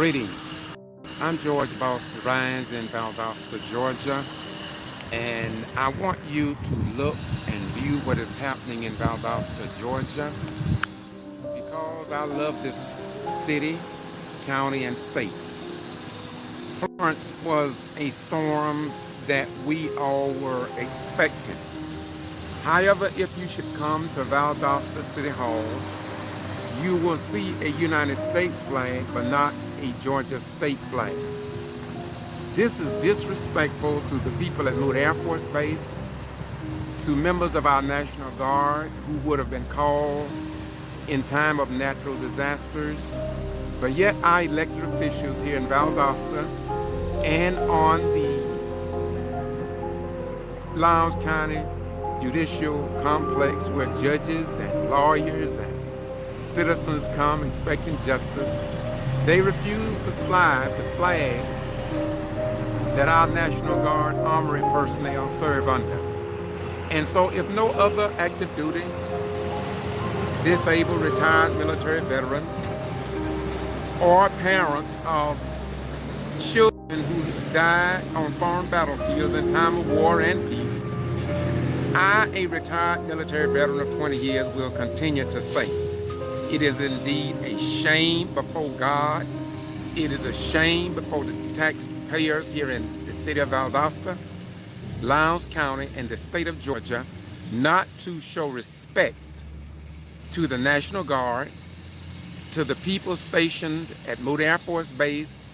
Greetings. I'm George Boston Rhines in Valdosta, Georgia, and I want you to look and view what is happening in Valdosta, Georgia, because I love this city, county, and state. Florence was a storm that we all were expecting. However, if you should come to Valdosta City Hall, you will see a United States flag, but not a Georgia state flag. This is disrespectful to the people at Moody Air Force Base, to members of our National Guard who would have been called in time of natural disasters, but yet our elected officials here in Valdosta and on the Lowndes County Judicial Complex, where judges and lawyers and citizens come expecting justice, they refuse to fly the flag that our National Guard armory personnel serve under. And so if no other active duty, disabled, retired military veteran, or parents of children who died on foreign battlefields in time of war and peace, I, a retired military veteran of 20 years, will continue to say, it is indeed a shame before God. It is a shame before the taxpayers here in the city of Valdosta, Lowndes County, and the state of Georgia not to show respect to the National Guard, to the people stationed at Moody Air Force Base.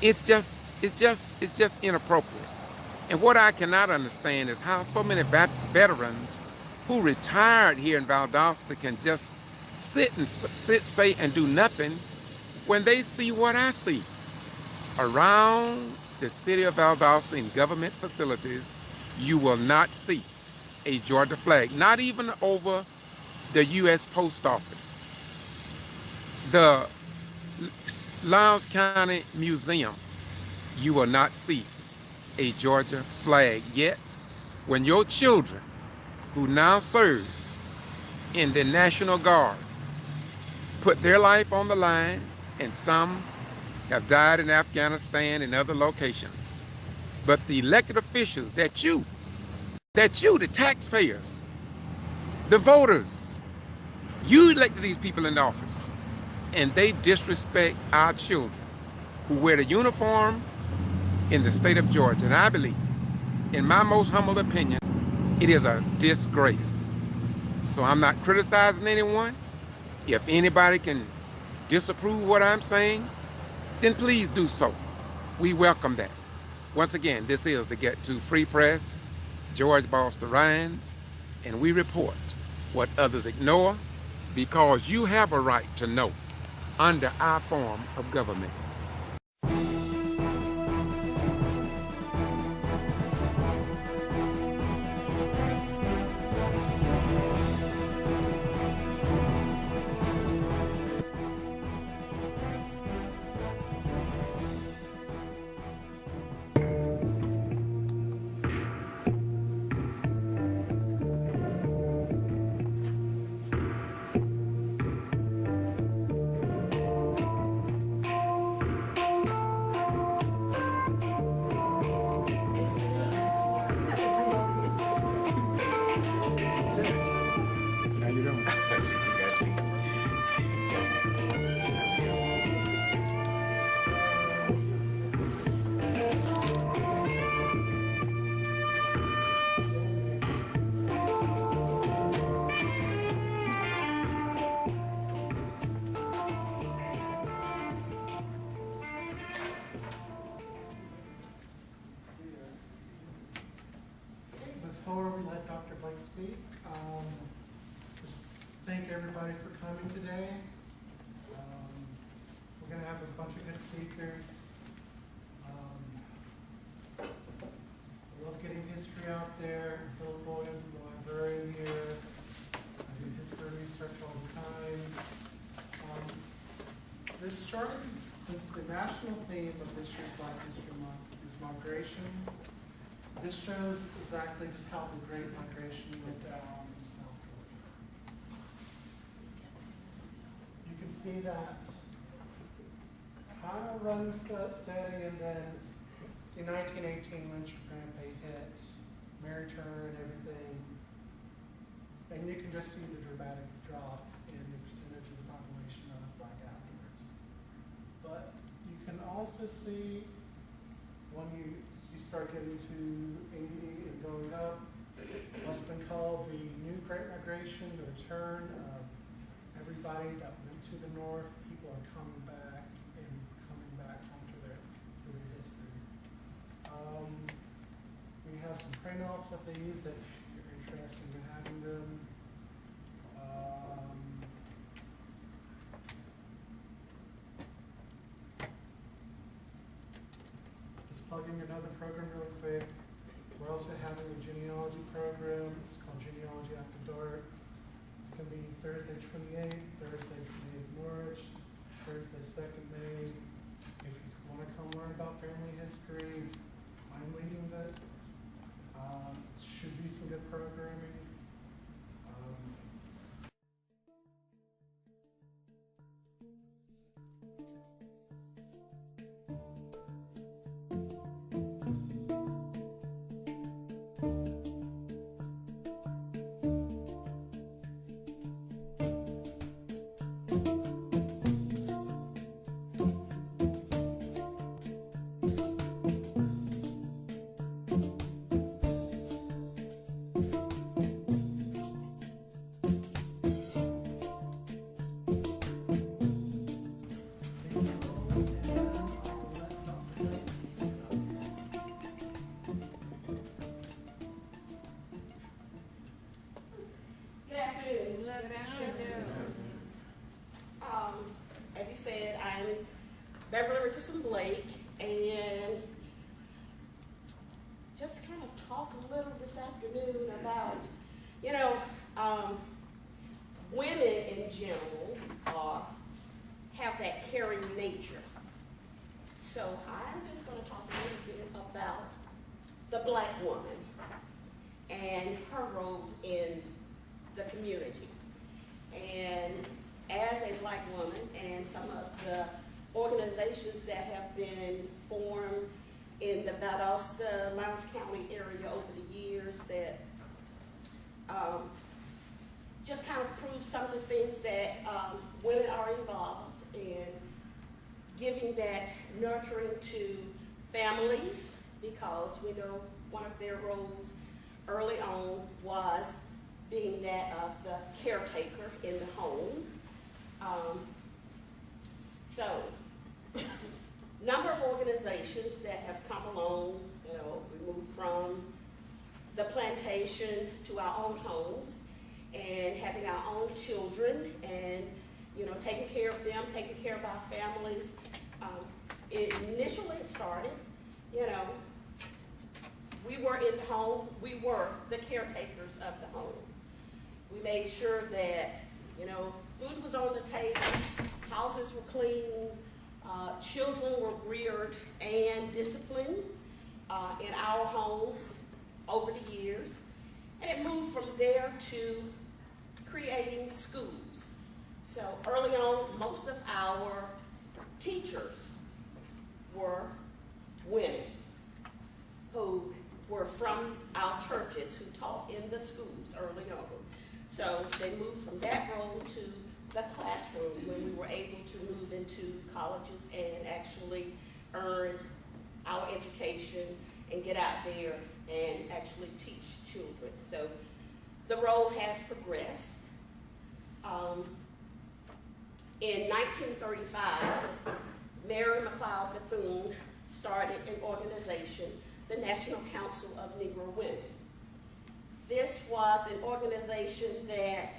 It's just inappropriate. And what I cannot understand is how so many veterans who retired here in Valdosta can just sit, say, and do nothing when they see what I see. Around the city of Valdosta in government facilities, you will not see a Georgia flag, not even over the U.S. Post Office. The Lowndes County Museum, you will not see a Georgia flag. Yet, when your children who now serve in the National Guard put their life on the line, and some have died in Afghanistan and other locations, but the elected officials that you, the taxpayers, the voters, you elected these people in office, and they disrespect our children who wear the uniform in the state of Georgia. And I believe, in my most humble opinion, it is a disgrace. So I'm not criticizing anyone. If anybody can disapprove what I'm saying, then please do so. We welcome that. Once again, this is the Get to Free Press, George Boston Rhines, and we report what others ignore, because you have a right to know under our form of government. How you doing? Before we let Dr. Blake speak, just thank everybody for coming today. We're going to have a bunch of good speakers. I love getting history out there. Philip Williams, the librarian here. I do history research all the time. This chart is the national theme of this year's Black History Month is migration. This shows exactly just how the Great Migration went down in South Georgia. You can see that kind of run steady, and then in 1918, when Grandpa hit, Mary Turner and everything, and you can just see the dramatic drop in the percentage of the population of black Africans. But you can also see when you start getting to 80 and going up, what's been called the New Great Migration, the return of everybody that went to the north. People are coming back home to their history. We have some prenels with these if you're interested in having them. Just plugging another program really quick. We're also having a genealogy program. It's called Genealogy After Dark. It's going to be Thursday 28th, Thursday 28th March, Thursday 2nd May. If you want to come learn about family history, I'm leading that. Should be some good programming. Blake, and just kind of talk a little this afternoon about, women in general have that caring nature. So I'm just going to talk a little bit about the black woman and her role in the community. And as a black woman, and some of the organizations that have been formed in the Valdosta, Miles County area over the years that just kind of prove some of the things that women are involved in, giving that nurturing to families, because we know one of their roles early on was being that of the caretaker in the home. So, number of organizations that have come along, we moved from the plantation to our own homes and having our own children and, taking care of them, taking care of our families. Initially it started, we were in the home, we were the caretakers of the home. We made sure that, food was on the table, houses were clean, children were reared and disciplined in our homes over the years. And it moved from there to creating schools. So early on, most of our teachers were women who were from our churches who taught in the schools early on. So they moved from that role to the classroom when we were able to move into colleges and actually earn our education and get out there and actually teach children. So the role has progressed. In 1935, Mary McLeod Bethune started an organization, the National Council of Negro Women. This was an organization that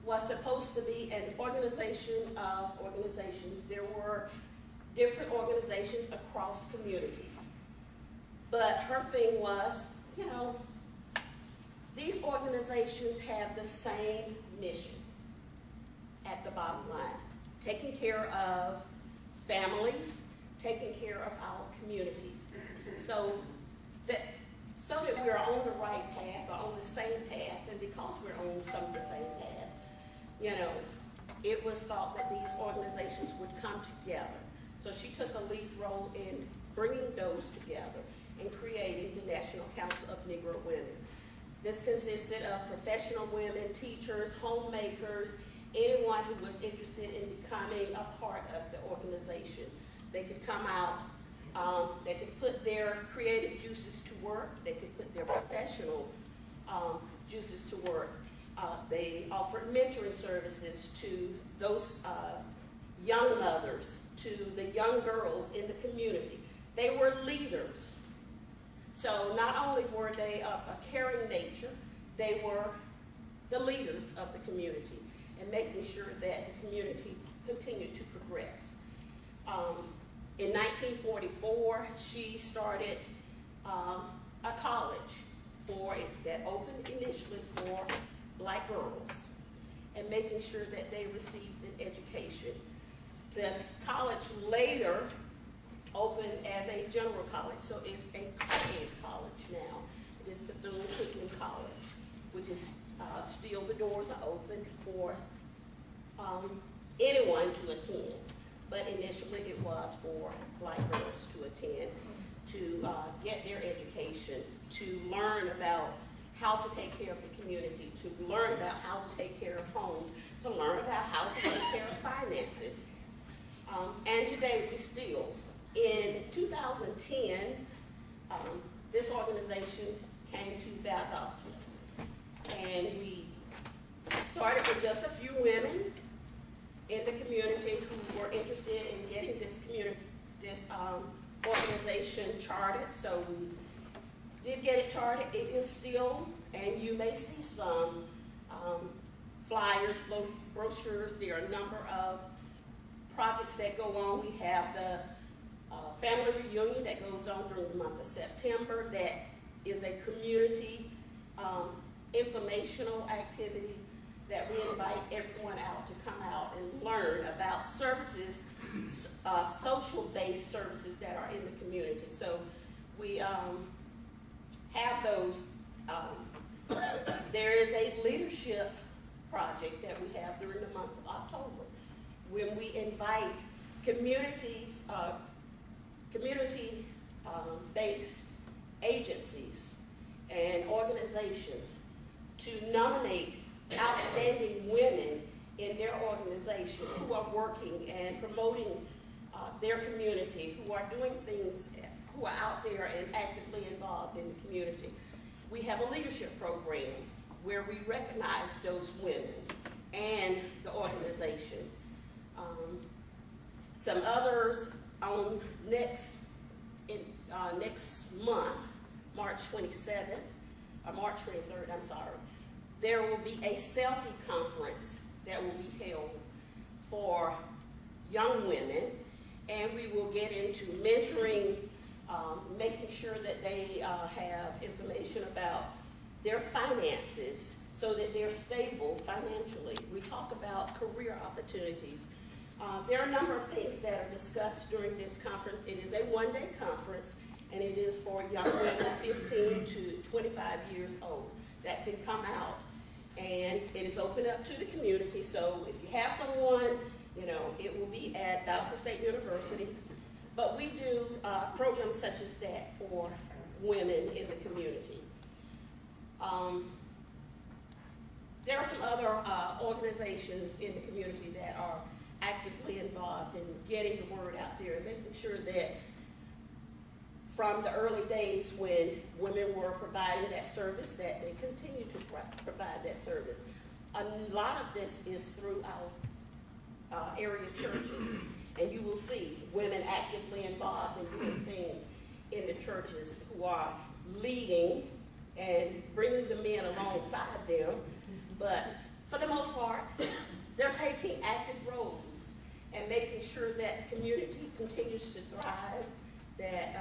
was supposed to be an organization of organizations. There were different organizations across communities. But her thing was, these organizations have the same mission at the bottom line, taking care of families, taking care of our communities. So that we're on the right path or on the same path, and because we're on some of the same path, it was thought that these organizations would come together. So she took a lead role in bringing those together and creating the National Council of Negro Women. This consisted of professional women, teachers, homemakers, anyone who was interested in becoming a part of the organization. They could come out, they could put their creative juices to work, they could put their professional juices to work. They offered mentoring services to those young mothers, to the young girls in the community. They were leaders. So not only were they of a caring nature, they were the leaders of the community and making sure that the community continued to progress. In 1944, she started a college that opened initially for black girls and making sure that they received an education. This college later opened as a general college, so it's a co-ed college now. It is Bethune-Cookman College, which is still, the doors are open for anyone to attend. But initially it was for black girls to attend, to get their education, to learn about how to take care of the community, to learn about how to take care of homes, to learn about how to take care of finances. And today we still, in 2010, this organization came to Valdosta. And we started with just a few women in the community who were interested in getting this organization charted. So we did get it charted. It is still, and you may see some flyers, brochures. There are a number of projects that go on. We have the family reunion that goes on during the month of September. That is a community informational activity that we invite everyone out to come out and learn about services, social-based services that are in the community. So we have those. There is a leadership project that we have during the month of October when we invite communities, community-based agencies and organizations to nominate outstanding women in their organization who are working and promoting their community, who are doing things, who are out there and actively involved in the community. We have a leadership program where we recognize those women and the organization. Some others on next month, March 27th, or March 23rd, I'm sorry, there will be a selfie conference that will be held for young women, and we will get into mentoring, making sure that they have information about their finances so that they're stable financially. We talk about career opportunities. There are a number of things that are discussed during this conference. It is a one-day conference, and it is for young women 15 to 25 years old that can come out. And it is open up to the community, so if you have someone, it will be at Valdosta State University. But we do programs such as that for women in the community. There are some other organizations in the community that are actively involved in getting the word out there and making sure that from the early days when women were providing that service, that they continue to provide that service. A lot of this is through our area churches, and you will see women actively involved in doing things in the churches who are leading and bringing the men alongside them. But for the most part, they're taking active roles and making sure that the community continues to thrive, that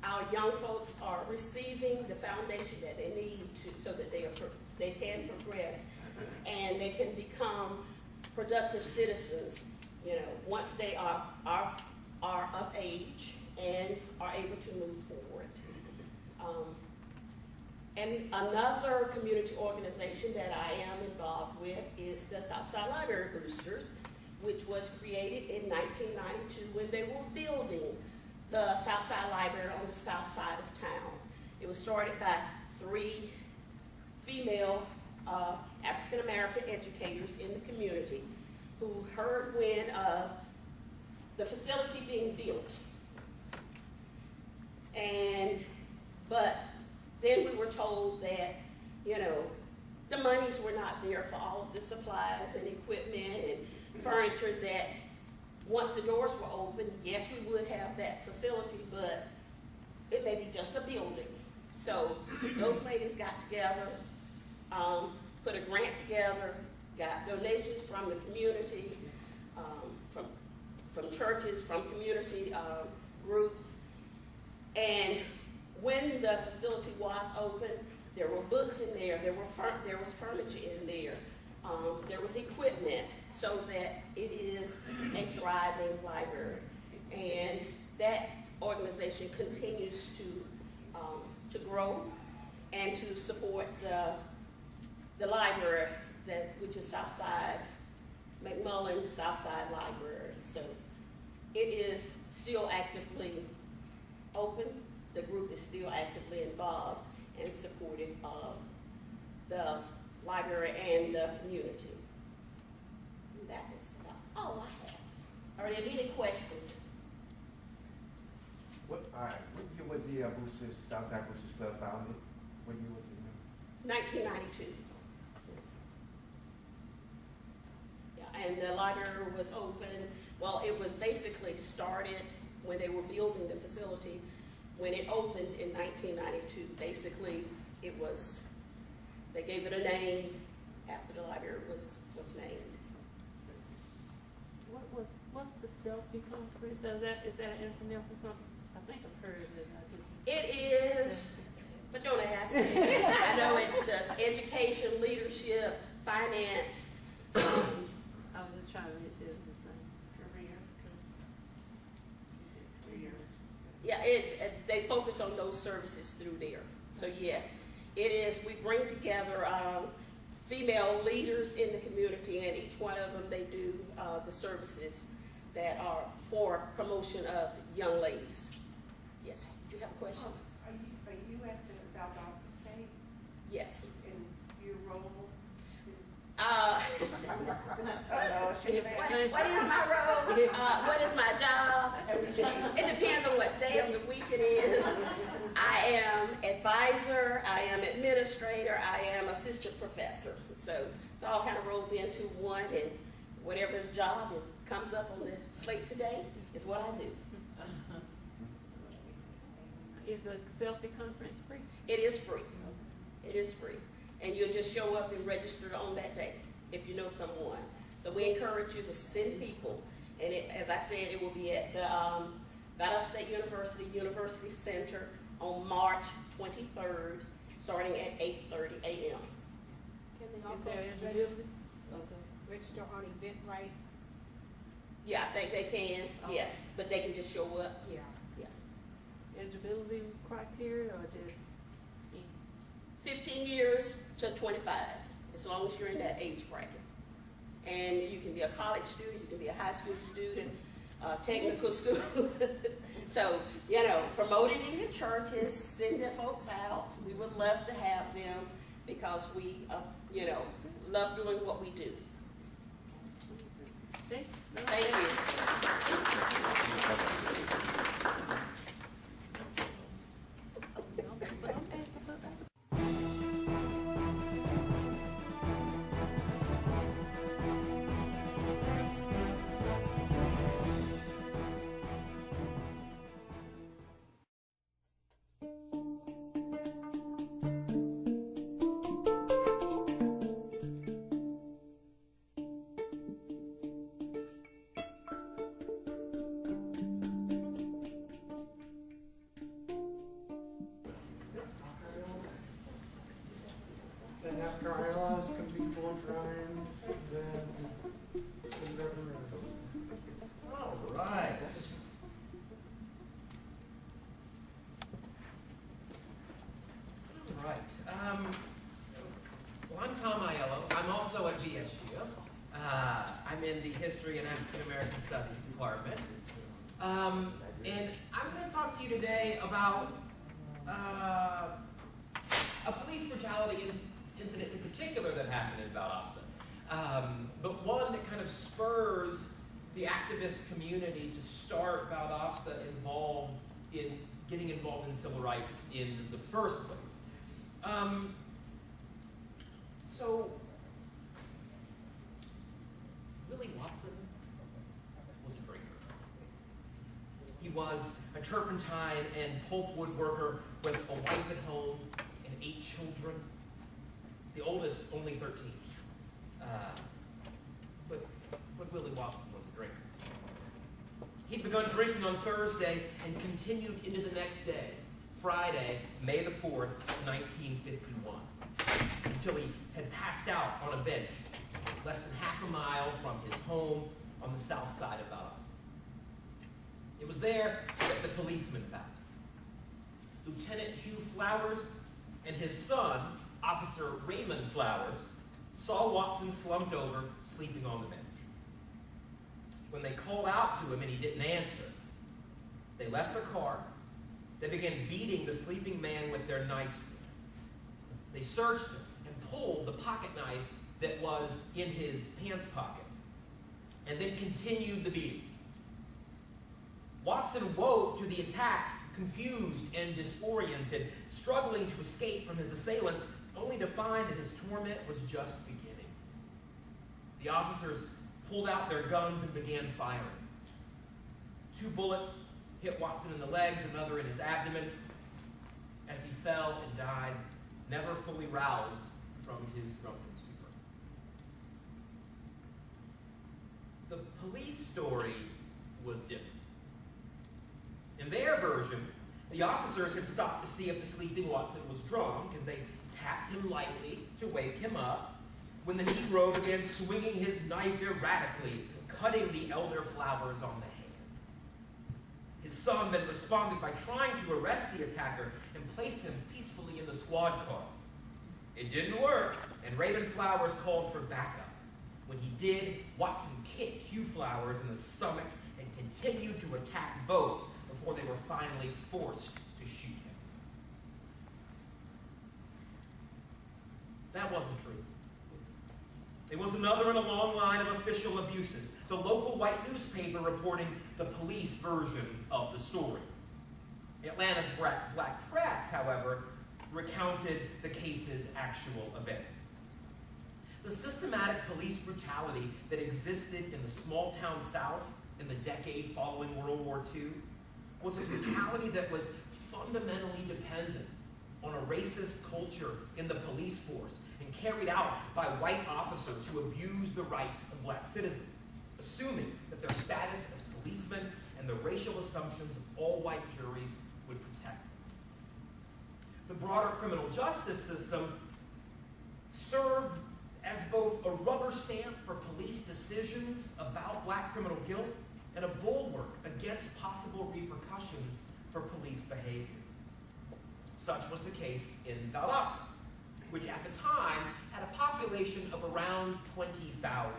our young folks are receiving the foundation that they need so that they can progress and they can become productive citizens, once they are of age and are able to move forward. And another community organization that I am involved with is the Southside Library Boosters, which was created in 1992 when they were building the Southside Library on the south side of town. It was started by 3 female African-American educators in the community who heard wind of the facility being built. But then we were told that, the monies were not there for all of the supplies and equipment and furniture, that once the doors were open, yes, we would have that facility, but it may be just a building. So those ladies got together, put a grant together, got donations from the community, from churches, from community groups. And when the facility was open, there were books in there, there was furniture in there, there was equipment, so that it is a thriving library. And that organization continues to grow and to support the library, which is Southside McMullen Southside Library. So it is still actively open. The group is still actively involved and supportive of the library and the community. And that is about all I have. Are there any questions? What year was the Southside Boosters Club founded? What year was it? 1992. Yeah, and the library was open. Well, it was basically started when they were building the facility. When it opened in 1992, basically they gave it a name after the library was named. What's the selfie conference? Is that an info for something? I think I've heard of it. It is, but don't ask me. I know it does education, leadership, finance. I was just trying to make sure it's the same. Career. Yeah, they focus on those services through there. So yes, it is. We bring together female leaders in the community, and each one of them, they do the services that are for promotion of young ladies. Yes, do you have a question? Are you at the Valdosta State? Yes. And your role What is my role? What is my job? It depends on what day of the week it is. I am advisor, I am administrator, I am assistant professor. So it's all kind of rolled into one, and whatever job comes up on the slate today is what I do. Is the selfie conference free? It is free. It is free. And you'll just show up and register on that day if you know someone. So we encourage you to send people. And as I said, it will be at the Valdosta State University Center on March 23rd, starting at 8:30 a.m. Can they Is also there eligibility? Okay. register on Eventbrite? Yeah, I think they can, yes. But they can just show up. Yeah. Eligibility criteria or just 15 years to 25, as long as you're in that age bracket. And you can be a college student, you can be a high school student, technical school. So, promote it in your churches, send your folks out. We would love to have them because we, love doing what we do. thanks. Thank you. Then after ILS can be full drawings, then the river is. All right. All right. Well, I'm Tom Aiello. I'm also a GSU. I'm in the History and African American Studies department. And I'm going to talk to you today about a police brutality incident in particular that happened in Valdosta. But one that kind of spurs the activist community to start Valdosta getting involved in civil rights in the first place. So, Willie Watson was a drinker. He was a turpentine and pulpwood worker with a wife at home and 8 children. The oldest, only 13. But Willie Watson was a drinker. He'd begun drinking on Thursday and continued into the next day, Friday, May the 4th, 1951, until he had passed out on a bench less than half a mile from his home on the south side of Valdosta. It was there that the policeman found him. Lieutenant Hugh Flowers and his son, Officer Raymond Flowers, saw Watson slumped over, sleeping on the bench. When they called out to him and he didn't answer, they left their car. They began beating the sleeping man with their nightsticks. They searched him and pulled the pocket knife that was in his pants pocket, and then continued the beating. Watson woke to the attack, confused and disoriented, struggling to escape from his assailants, only to find that his torment was just beginning. The officers pulled out their guns and began firing. 2 bullets hit Watson in the legs, another in his abdomen, as he fell and died, never fully roused from his drunken stupor. The police story was different. In their version, the officers had stopped to see if the sleeping Watson was drunk, and they tapped him lightly to wake him up, when the Negro began swinging his knife erratically, cutting the elder Flowers on the hand. His son then responded by trying to arrest the attacker and place him peacefully in the squad car. It didn't work, and Raymond Flowers called for backup. When he did, Watson kicked Hugh Flowers in the stomach and continued to attack both before they were finally forced to shoot him. That wasn't true. It was another in a long line of official abuses, the local white newspaper reporting the police version of the story. Atlanta's black press, however, recounted the case's actual events. The systematic police brutality that existed in the small-town South in the decade following World War II was a brutality that was fundamentally dependent on a racist culture in the police force and carried out by white officers who abused the rights of black citizens, assuming that their status as policemen and the racial assumptions of all white juries would protect them. The broader criminal justice system served as both a rubber stamp for police decisions about black criminal guilt and a bulwark against possible repercussions for police behavior. Such was the case in Valdosta, which at the time had a population of around 20,000,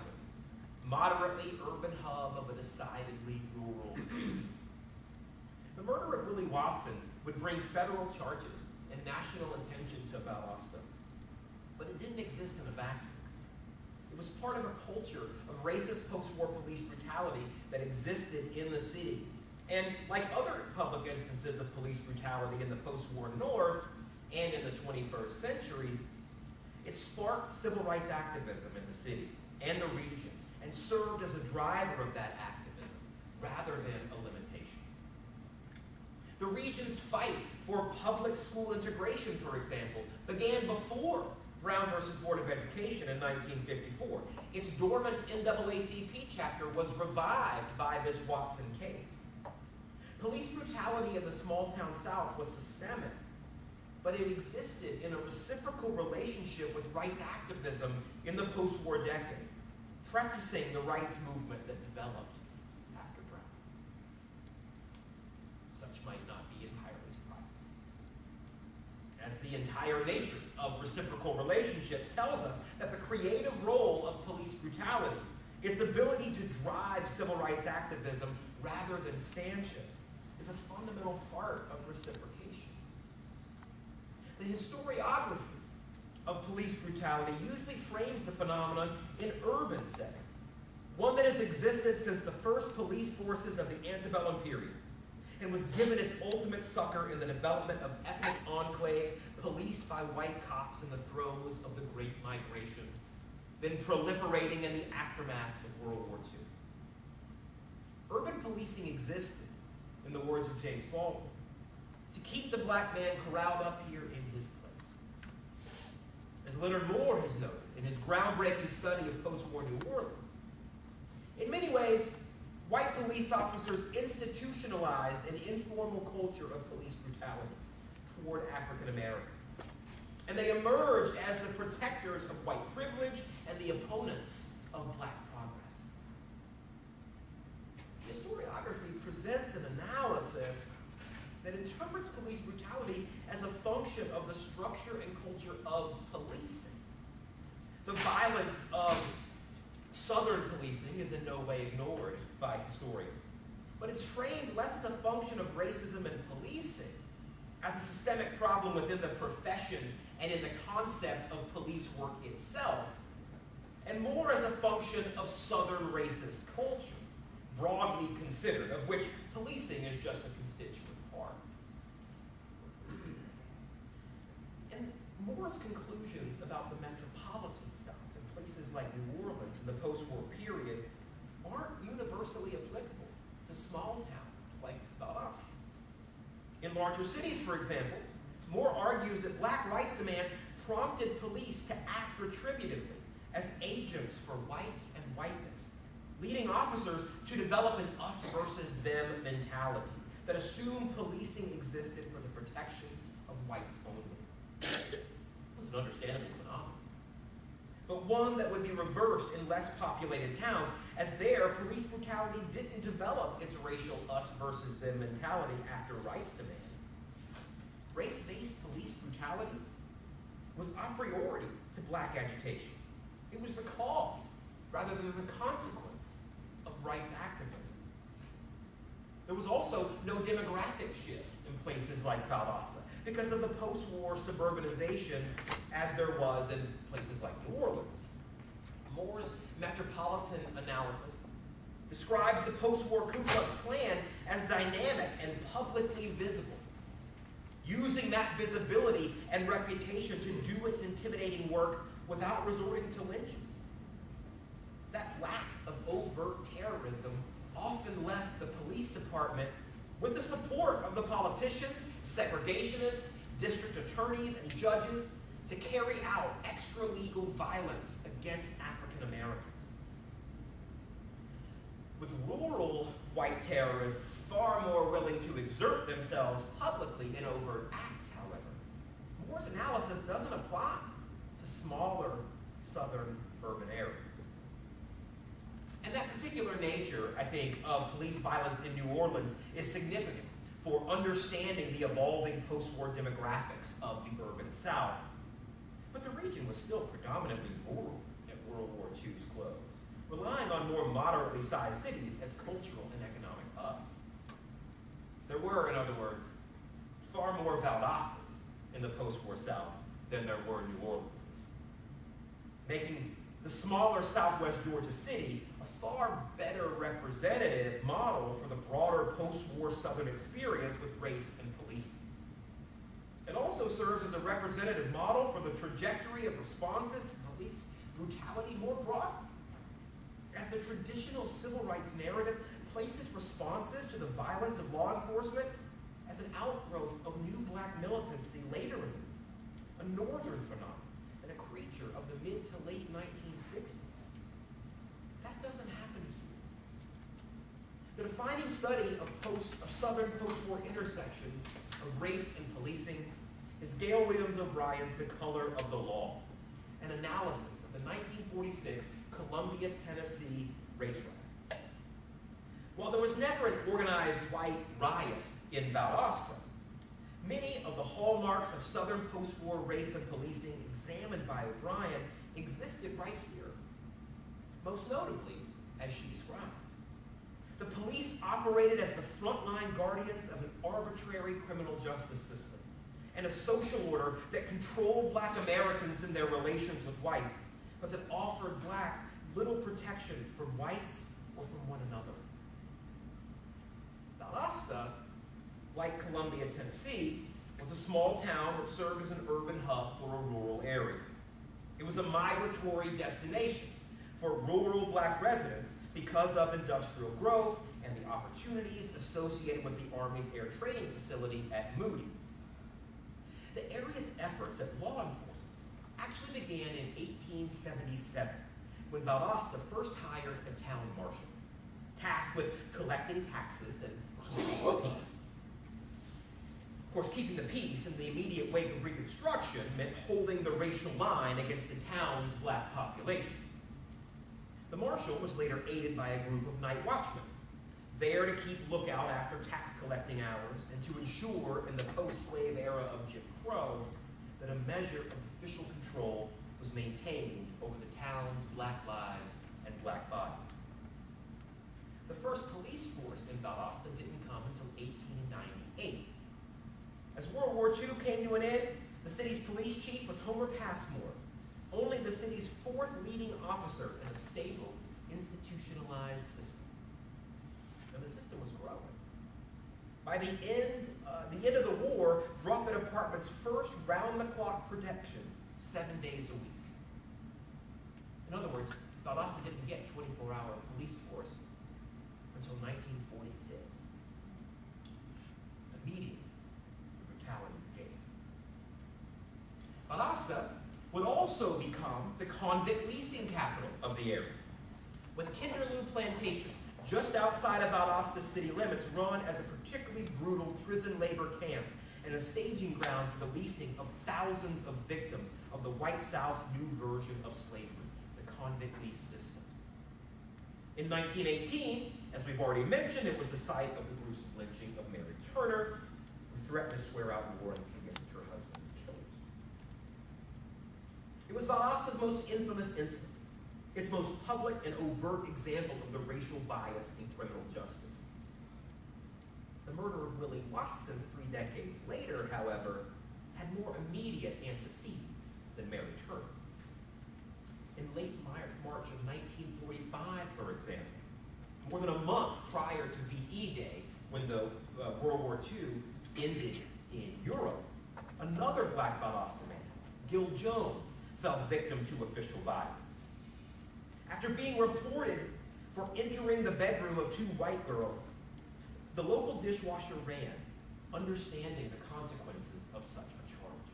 moderately urban hub of a decidedly rural region. The murder of Willie Watson would bring federal charges and national attention to Valdosta, but it didn't exist in a vacuum. It was part of a culture of racist post-war police brutality that existed in the city. And like other public instances of police brutality in the post-war North and in the 21st century, it sparked civil rights activism in the city and the region and served as a driver of that activism rather than a limitation. The region's fight for public school integration, for example, began before Brown versus Board of Education in 1954. Its dormant NAACP chapter was revived by this Watson case. Police brutality in the small-town South was systemic, but it existed in a reciprocal relationship with rights activism in the post-war decade, prefacing the rights movement that developed after Brown. Such might not be entirely surprising. As the the entire nature of reciprocal relationships tells us that the creative role of police brutality, its ability to drive civil rights activism rather than stanchion, is a fundamental part of reciprocation. The historiography of police brutality usually frames the phenomenon in urban settings, one that has existed since the first police forces of the antebellum period, and was given its ultimate succor in the development of ethnic enclaves policed by white cops in the throes of the Great Migration, then proliferating in the aftermath of World War II. Urban policing existed, in the words of James Baldwin, to keep the black man corralled up here in his place. As Leonard Moore has noted in his groundbreaking study of post-war New Orleans, in many ways, white police officers institutionalized an informal culture of police brutality toward African Americans. And they emerged as the protectors of white privilege and the opponents of black progress. Historiography presents an analysis that interprets police brutality as a function of the structure and culture of policing. The violence of Southern policing is in no way ignored by historians, but it's framed less as a function of racism and policing, as a systemic problem within the profession and in the concept of police work itself, and more as a function of Southern racist culture, broadly considered, of which policing is just a constituent part. And Moore's conclusions about the metropolitan South and places like New Orleans in the post-war period aren't universally applicable to small towns like Valdosta. In larger cities, for example, Moore argues that black rights demands prompted police to act retributively as agents for whites and whiteness, leading officers to develop an us versus them mentality that assumed policing existed for the protection of whites only. It was an understandable phenomenon, but one that would be reversed in less populated towns, as there, police brutality didn't develop its racial us versus them mentality after rights demands. Race-based police brutality was a priori to black agitation. It was the cause, rather than the consequence, of rights activism. There was also no demographic shift in places like Valdosta because of the post-war suburbanization as there was in places like New Orleans. Moore's metropolitan analysis describes the post-war Ku Klux Klan as dynamic and publicly visible, using that visibility and reputation to do its intimidating work without resorting to lynchings. That lack of overt terrorism often left the police department with the support of the politicians, segregationists, district attorneys, and judges to carry out extra-legal violence against African Americans. With rural white terrorists far more willing to exert themselves publicly in overt acts, however, Moore's analysis doesn't apply to smaller southern urban areas. And that particular nature, I think, of police violence in New Orleans is significant for understanding the evolving post-war demographics of the urban South. But the region was still predominantly rural at World War II's close, relying on more moderately sized cities as cultural and economic hubs. There were, in other words, far more Valdostas in the post-war South than there were New Orleanses, making the smaller Southwest Georgia city a far better representative model for the broader post-war Southern experience with race and policing. It also serves as a representative model for the trajectory of responses to police brutality more broadly, as the traditional civil rights narrative places responses to the violence of law enforcement as an outgrowth of new black militancy later in the war, a northern phenomenon and a creature of the mid to late 1960s. That doesn't happen here. The defining study of Southern post-war intersections of race and policing is Gail Williams O'Brien's The Color of the Law, an analysis of the 1946 Columbia, Tennessee race riot. While there was never an organized white riot in Valdosta, Many of the hallmarks of Southern post-war race and policing examined by O'Brien existed right here, most notably, as she describes. The police operated as the frontline guardians of an arbitrary criminal justice system and a social order that controlled black Americans in their relations with whites, but that offered blacks little protection from whites or from one another. Valdosta, like Columbia, Tennessee, was a small town that served as an urban hub for a rural area. It was a migratory destination for rural black residents because of industrial growth and the opportunities associated with the Army's air training facility at Moody. The area's efforts at law enforcement actually began in 1877, when Valdosta first hired a town marshal, tasked with collecting taxes and keeping the peace. Of course, keeping the peace in the immediate wake of Reconstruction meant holding the racial line against the town's black population. The marshal was later aided by a group of night watchmen, there to keep lookout after tax collecting hours and to ensure in the post-slave era of Jim Crow that a measure of official control was maintained over the town's black lives and black bodies. The first police force in Valdosta didn't come until 1898. As World War II came to an end, the city's police chief was Homer Passmore, only the city's fourth leading officer in a stable, institutionalized system. And the system was growing. By the end of the war brought the department's first round-the-clock protection 7 days a week. In other words, Valdosta didn't get 24-hour police force until 1946. Immediately, the brutality began. Valdosta would also become the convict leasing capital of the area, with Kinderloo Plantation, just outside of Valdosta's city limits, run as a particularly brutal prison labor camp and a staging ground for the leasing of thousands of victims of the White South's new version of slavery, the convict lease system. In 1918, as we've already mentioned, it was the site of the gruesome lynching of Mary Turner, who threatened to swear out warrants against her husband's killers. It was Valdosta's most infamous incident, its most public and overt example of the racial bias in criminal justice. The murder of Willie Watson 3 decades later, however, had more immediate antecedents than Mary Turner. In late March of 1945, for example, more than a month prior to VE Day, when the World War II ended in Europe, another black Valdosta man, Gil Jones, fell victim to official violence. After being reported for entering the bedroom of 2 white girls, the local dishwasher ran, understanding the consequences of such a charge.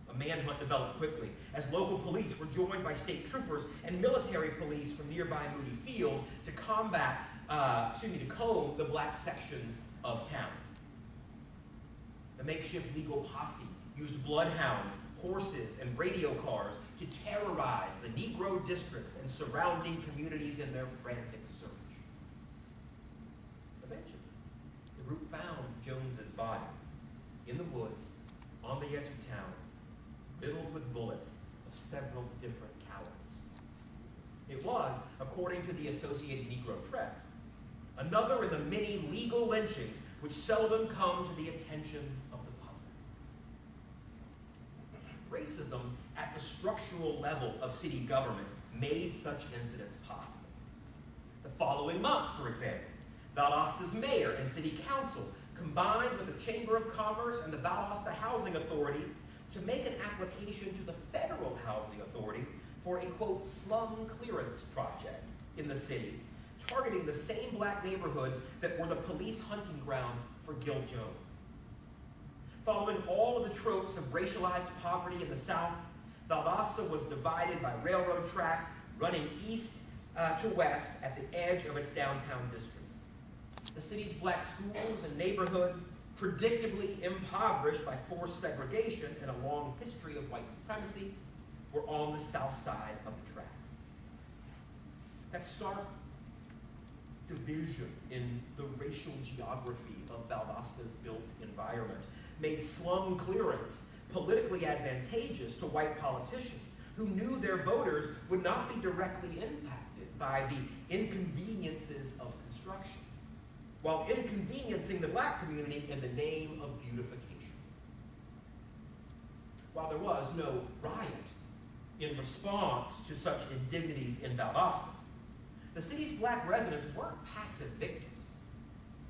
A manhunt developed quickly as local police were joined by state troopers and military police from nearby Moody Field to comb the black sections of town. The makeshift legal posse used bloodhounds, horses, and radio cars to terrorize the Negro districts and surrounding communities in their frantic search. Eventually, the group found Jones's body in the woods on the edge of town, riddled with bullets of several different calibers. It was, according to the Associated Negro Press, another of the many legal lynchings which seldom come to the attention of the public. Racism at the structural level of city government made such incidents possible. The following month, for example, Valdosta's mayor and city council combined with the Chamber of Commerce and the Valdosta Housing Authority to make an application to the Federal Housing Authority for a, quote, slum clearance project in the city, targeting the same black neighborhoods that were the police hunting ground for Gil Jones. Following all of the tropes of racialized poverty in the South, Valdosta was divided by railroad tracks running east to west at the edge of its downtown district. The city's black schools and neighborhoods, predictably impoverished by forced segregation and a long history of white supremacy, were on the south side of the tracks. That stark division in the racial geography of Valdosta's built environment made slum clearance politically advantageous to white politicians who knew their voters would not be directly impacted by the inconveniences of construction, while inconveniencing the black community in the name of beautification. While there was no riot in response to such indignities in Valdosta, the city's black residents weren't passive victims,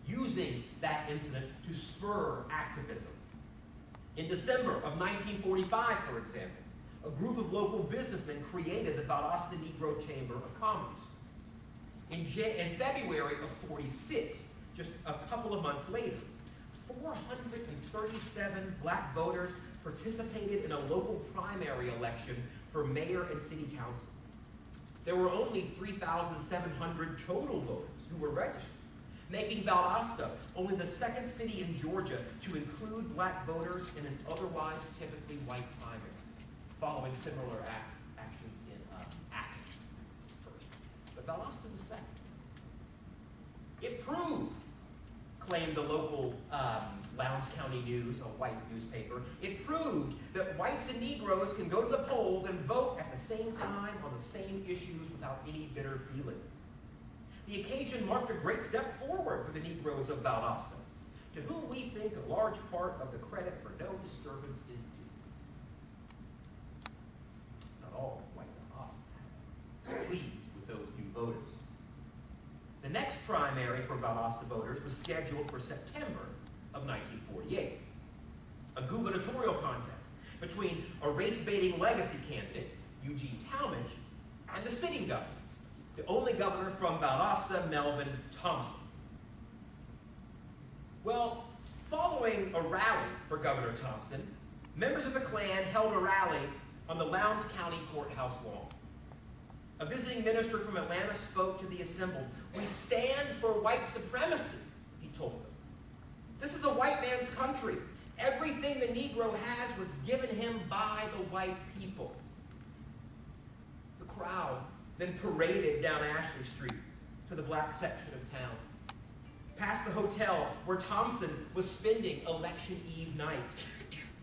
using that incident to spur activism. In December of 1945, for example, a group of local businessmen created the Valdosta Negro Chamber of Commerce. In February of 46, just a couple of months later, 437 black voters participated in a local primary election for mayor and city council. There were only 3,700 total voters who were registered, making Valdosta only the second city in Georgia to include black voters in an otherwise typically white primary, following similar actions in Athens first. But Valdosta was second. It proved, claimed the local Lowndes County News, a white newspaper, it proved that whites and Negroes can go to the polls and vote at the same time on the same issues without any bitter feeling. The occasion marked a great step forward for the Negroes of Valdosta, to whom we think a large part of the credit for no disturbance is due. Not all white Valdosta was pleased with those new voters. The next primary for Valdosta voters was scheduled for September of 1948, a gubernatorial contest between a race-baiting legacy candidate, Eugene Talmadge, and the sitting governor, the only governor from Valdosta, Melvin Thompson. Well, following a rally for Governor Thompson, members of the Klan held a rally on the Lowndes County Courthouse lawn. A visiting minister from Atlanta spoke to the assembled. "We stand for white supremacy," he told them. "This is a white man's country. Everything the Negro has was given him by the white people." The crowd then paraded down Ashley Street to the black section of town, past the hotel where Thompson was spending election eve night,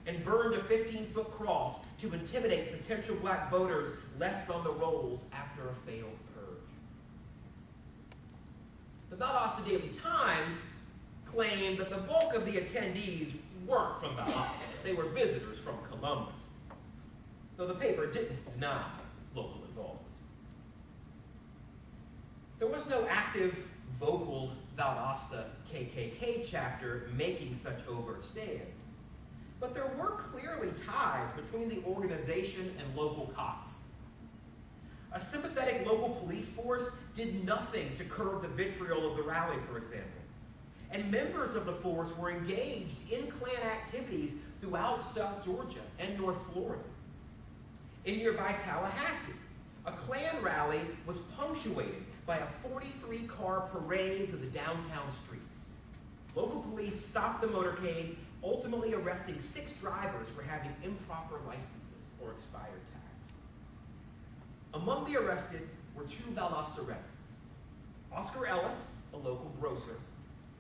and burned a 15-foot cross to intimidate potential black voters left on the rolls after a failed purge. The Valdosta Daily Times claimed that the bulk of the attendees weren't from Valdosta. They were visitors from Columbus, though the paper didn't deny local involvement. There was no active, vocal Valdosta KKK chapter making such overt stands, but there were clearly ties between the organization and local cops. A sympathetic local police force did nothing to curb the vitriol of the rally, for example, and members of the force were engaged in Klan activities throughout South Georgia and North Florida. In nearby Tallahassee, a Klan rally was punctuated by a 43-car parade through the downtown streets. Local police stopped the motorcade, ultimately arresting 6 drivers for having improper licenses or expired tags. Among the arrested were 2 Valdosta residents, Oscar Ellis, a local grocer,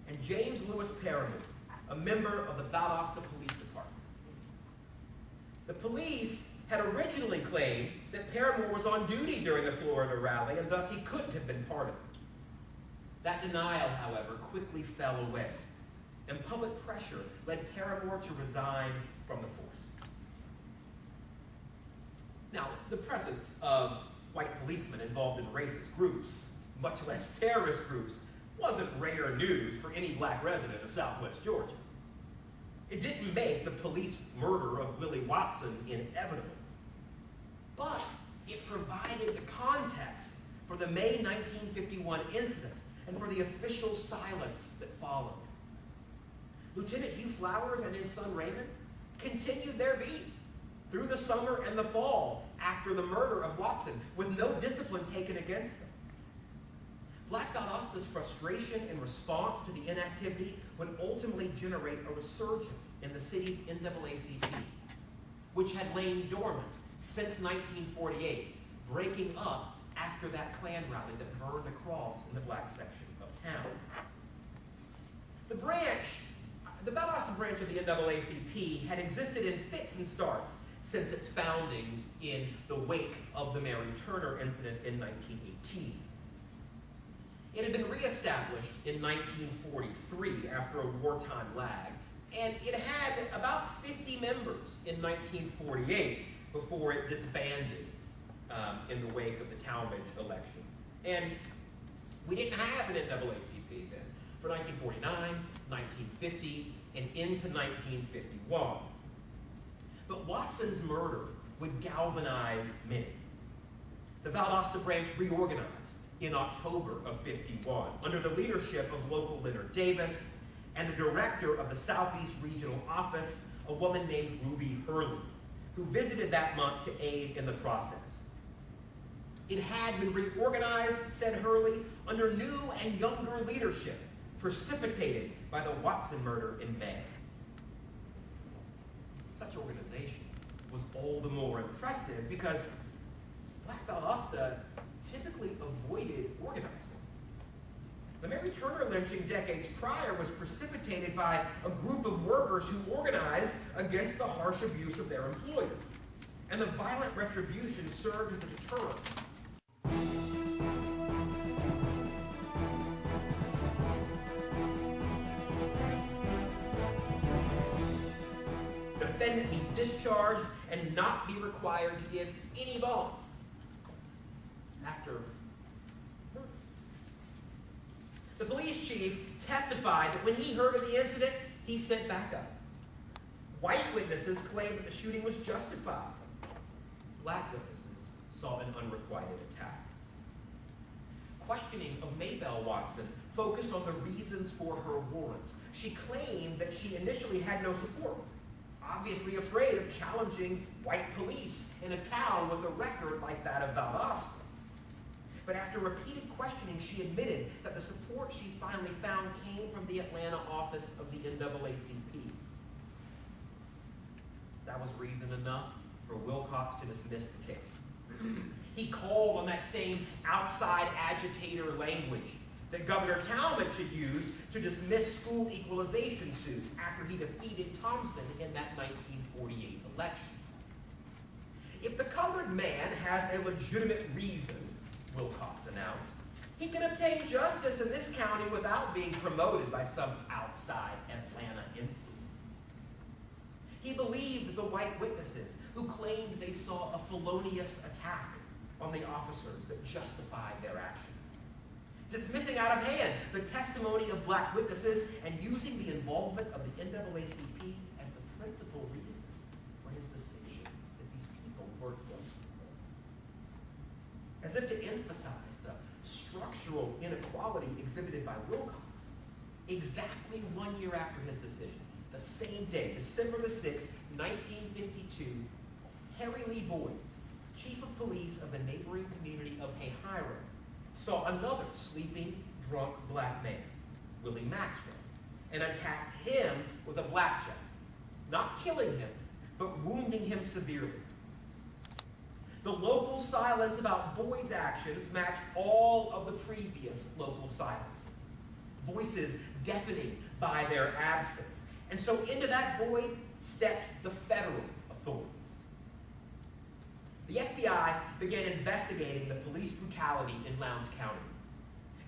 and James Lewis Paramore, a member of the Valdosta Police Department. The police had originally claimed that Paramore was on duty during the Florida rally, and thus he couldn't have been part of it. That denial, however, quickly fell away, and public pressure led Paramore to resign from the force. Now, the presence of white policemen involved in racist groups, much less terrorist groups, wasn't rare news for any black resident of Southwest Georgia. It didn't make the police murder of Willie Watson inevitable, but it provided the context for the May 1951 incident and for the official silence that followed. Lieutenant Hugh Flowers and his son Raymond continued their beat through the summer and the fall after the murder of Watson, with no discipline taken against them. Black Valdosta's frustration in response to the inactivity would ultimately generate a resurgence in the city's NAACP, which had lain dormant since 1948, breaking up after that Klan rally that burned a cross in the black section of town. The branch the Valdosta branch of the NAACP had existed in fits and starts since its founding in the wake of the Mary Turner incident in 1918. It had been reestablished in 1943 after a wartime lag, and it had about 50 members in 1948 before it disbanded in the wake of the Talmadge election. And we didn't have an NAACP then for 1949, 1950, and into 1951. But Watson's murder would galvanize many. The Valdosta branch reorganized in October of '51 under the leadership of local Leonard Davis and the director of the Southeast Regional Office, a woman named Ruby Hurley, who visited that month to aid in the process. It had been reorganized, said Hurley, under new and younger leadership, precipitated by the Watson murder in May. Such organization was all the more impressive because Black Valdosta typically avoided organizing. The Mary Turner lynching decades prior was precipitated by a group of workers who organized against the harsh abuse of their employer. And the violent retribution served as a deterrent. Defendant be discharged and not be required to give any bond after murder. The police chief testified that when he heard of the incident, he sent backup. White witnesses claimed that the shooting was justified. Black witnesses saw an unrequited attack. Questioning of Maybelle Watson focused on the reasons for her warrants. She claimed that she initially had no support, obviously afraid of challenging white police in a town with a record like that of Valdosta. But after repeated questioning, she admitted that the support she finally found came from the Atlanta office of the NAACP. That was reason enough for Wilcox to dismiss the case. He called on that same outside agitator language that Governor Talmadge had used to dismiss school equalization suits after he defeated Thompson in that 1948 election. If the colored man has a legitimate reason, Wilcox announced, he can obtain justice in this county without being promoted by some outside Atlanta influence. He believed the white witnesses who claimed they saw a felonious attack on the officers that justified their actions, dismissing out of hand the testimony of black witnesses and using the involvement of the NAACP as the principal reason for his decision that these people were guilty. As if to emphasize the structural inequality exhibited by Wilcox, exactly 1 year after his decision, the same day, December the 6th, 1952, Harry Lee Boyd, chief of police of the neighboring community of Hahira, saw another sleeping, drunk black man, Willie Maxwell, and attacked him with a blackjack, not killing him, but wounding him severely. The local silence about Boyd's actions matched all of the previous local silences, voices deafening by their absence. And so into that void stepped the federal authorities. The FBI began investigating the police brutality in Lowndes County.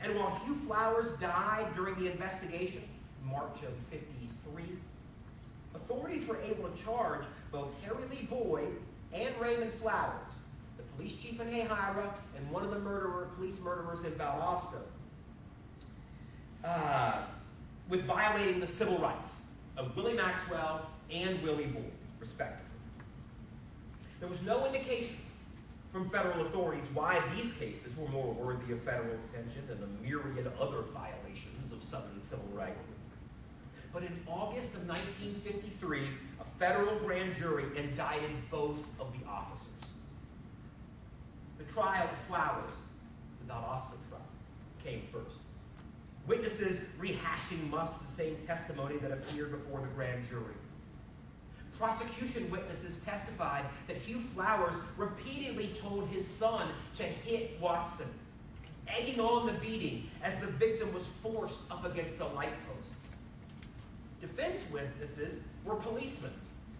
And while Hugh Flowers died during the investigation, March of '53, authorities were able to charge both Harry Lee Boyd and Raymond Flowers, the police chief in Hahira and one of the police murderers in Valdosta, with violating the civil rights of Willie Maxwell and Willie Boyd, respectively. There was no indication from federal authorities why these cases were more worthy of federal attention than the myriad other violations of Southern civil rights. But in August of 1953, a federal grand jury indicted both of the officers. The trial of Flowers, the Valdosta trial, came first. Witnesses rehashing much of the same testimony that appeared before the grand jury. Prosecution witnesses testified that Hugh Flowers repeatedly told his son to hit Watson, egging on the beating as the victim was forced up against a light post. Defense witnesses were policemen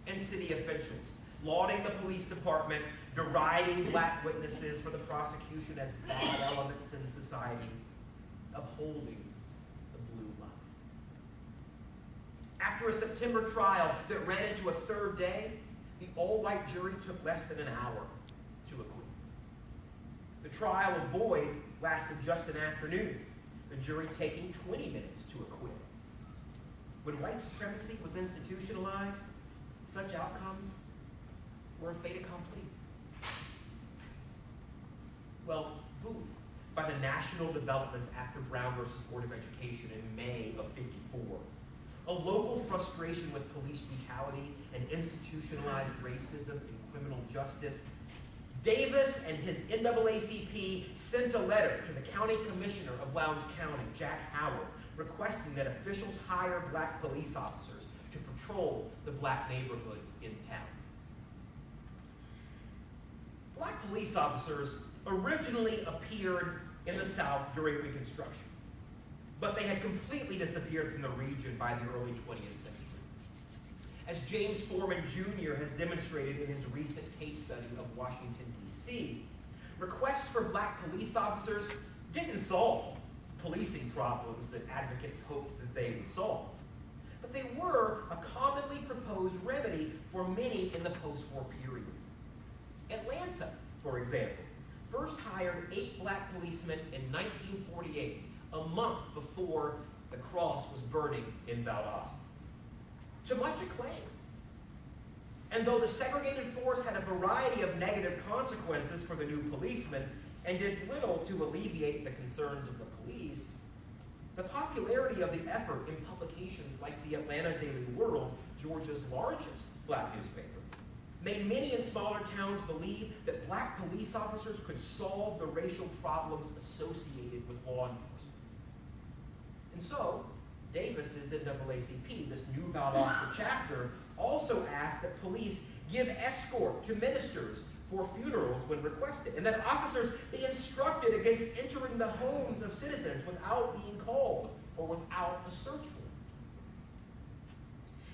and city officials, lauding the police department, deriding black witnesses for the prosecution as bad elements in society, upholding the blue line. After a September trial that ran into a third day, the all-white jury took less than an hour to acquit. The trial of Boyd lasted just an afternoon, the jury taking 20 minutes to acquit. When white supremacy was institutionalized, such outcomes were a fait accompli. Well, buoyed by the national developments after Brown versus Board of Education in May of '54, a local frustration with police brutality and institutionalized racism in criminal justice, Davis and his NAACP sent a letter to the county commissioner of Lowndes County, Jack Howard, requesting that officials hire black police officers to patrol the black neighborhoods in town. Black police officers originally appeared in the South during Reconstruction, but they had completely disappeared from the region by the early 20th century. As James Foreman Jr. has demonstrated in his recent case study of Washington, D.C., requests for black police officers didn't solve policing problems that advocates hoped that they would solve, but they were a commonly proposed remedy for many in the post-war period. Atlanta, for example, first hired 8 black policemen in 1948, a month before the cross was burning in Valdosta, to much acclaim. And though the segregated force had a variety of negative consequences for the new policemen and did little to alleviate the concerns of the police, the popularity of the effort in publications like the Atlanta Daily World, Georgia's largest black newspaper, made many in smaller towns believe that black police officers could solve the racial problems associated with law enforcement. And so, Davis's NAACP, this new Valdosta chapter, also asked that police give escort to ministers for funerals when requested, and that officers be instructed against entering the homes of citizens without being called or without a search warrant.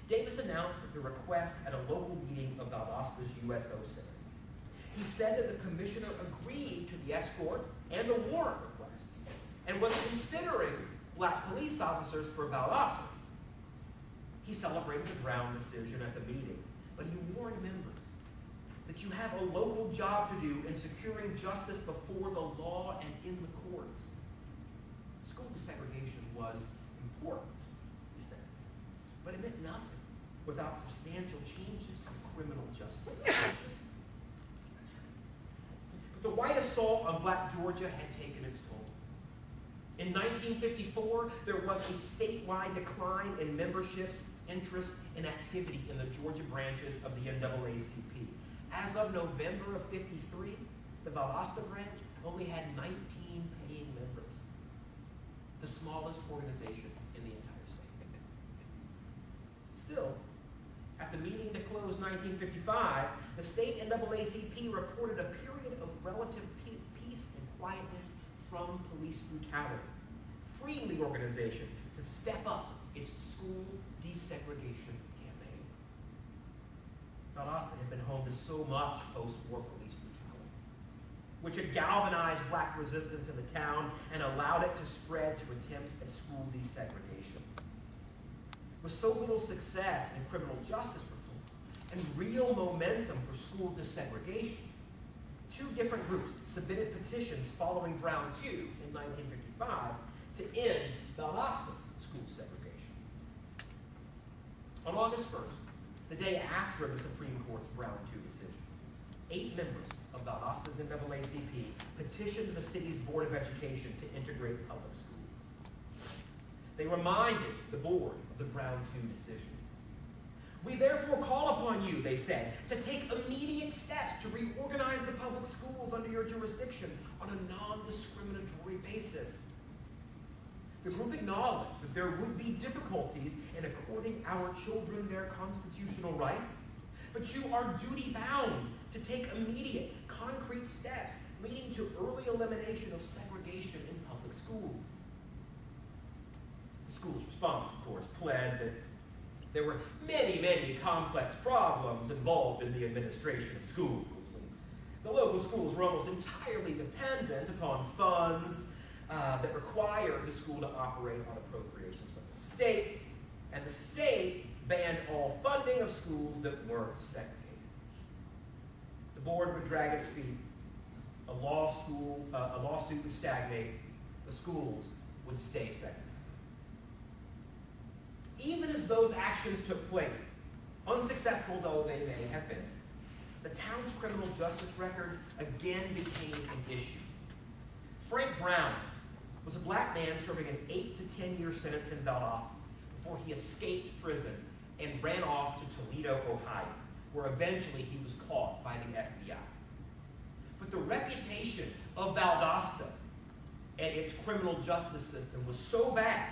Davis announced the request at a local meeting of Valdosta's USO Center. He said that the commissioner agreed to the escort and the warrant requests and was considering black police officers for Valdosta. He celebrated the Brown decision at the meeting, but he warned members that you have a local job to do in securing justice before the law and in the courts. School desegregation was important, he said, but it meant nothing without substantial changes to criminal justice system. But the white assault on black Georgia had taken its toll. In 1954, there was a statewide decline in memberships, interest, and activity in the Georgia branches of the NAACP. As of November of '53, the Valdosta branch only had 19 paying members, the smallest organization in the entire state. Still, at the meeting that closed 1955, the state NAACP reported a period of relative peace and quietness from police brutality, freeing the organization to step up its school desegregation campaign. Valdosta had been home to so much post-war police brutality, which had galvanized black resistance in the town and allowed it to spread to attempts at school desegregation. With so little success in criminal justice reform and real momentum for school desegregation, 2 different groups submitted petitions following Brown II in 1955 to end Valdosta's school segregation. On August 1st, the day after the Supreme Court's Brown II decision, 8 members of Valdosta's NAACP petitioned the city's Board of Education to integrate public schools. They reminded the board of the Brown II decision. We therefore call upon you, they said, to take immediate steps to reorganize the public schools under your jurisdiction on a non-discriminatory basis. The group acknowledged that there would be difficulties in according our children their constitutional rights, but you are duty-bound to take immediate, concrete steps leading to early elimination of segregation in public schools. The school's response, of course, pled that There were many, many complex problems involved in the administration of schools. And the local schools were almost entirely dependent upon funds that required the school to operate on appropriations from the state, and the state banned all funding of schools that weren't segregated. The board would drag its feet. A lawsuit would stagnate. The schools would stay segregated. Even as those actions took place, unsuccessful though they may have been, the town's criminal justice record again became an issue. Frank Brown was a black man serving an 8 to 10 year sentence in Valdosta before he escaped prison and ran off to Toledo, Ohio, where eventually he was caught by the FBI. But the reputation of Valdosta and its criminal justice system was so bad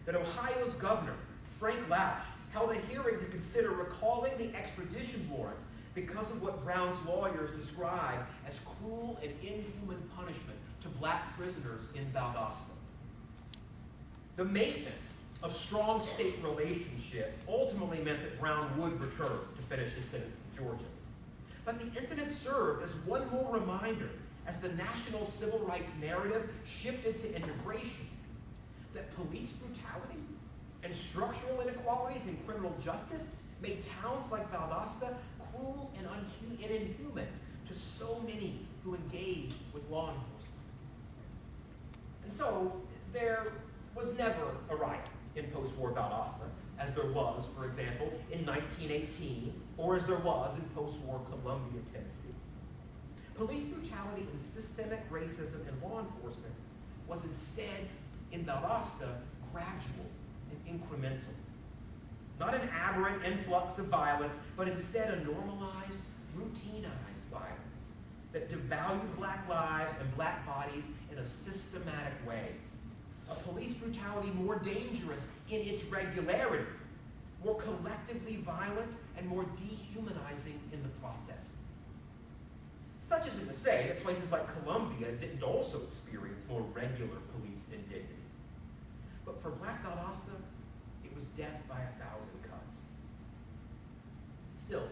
that Ohio's governor, Frank Lausch, held a hearing to consider recalling the extradition warrant because of what Brown's lawyers described as cruel and inhuman punishment to black prisoners in Valdosta. The maintenance of strong state relationships ultimately meant that Brown would return to finish his sentence in Georgia. But the incident served as one more reminder, as the national civil rights narrative shifted to integration, that police brutality and structural inequalities in criminal justice made towns like Valdosta cruel and inhuman to so many who engaged with law enforcement. And so there was never a riot in post-war Valdosta, as there was, for example, in 1918, or as there was in post-war Columbia, Tennessee. Police brutality and systemic racism in law enforcement was instead, in Valdosta, gradual and incremental. Not an aberrant influx of violence, but instead a normalized, routinized violence that devalued black lives and black bodies in a systematic way. A police brutality more dangerous in its regularity, more collectively violent, and more dehumanizing in the process. Such isn't to say that places like Columbia didn't also experience more regular police indignities. But for Black Valdosta, it was death by 1,000 cuts. Still,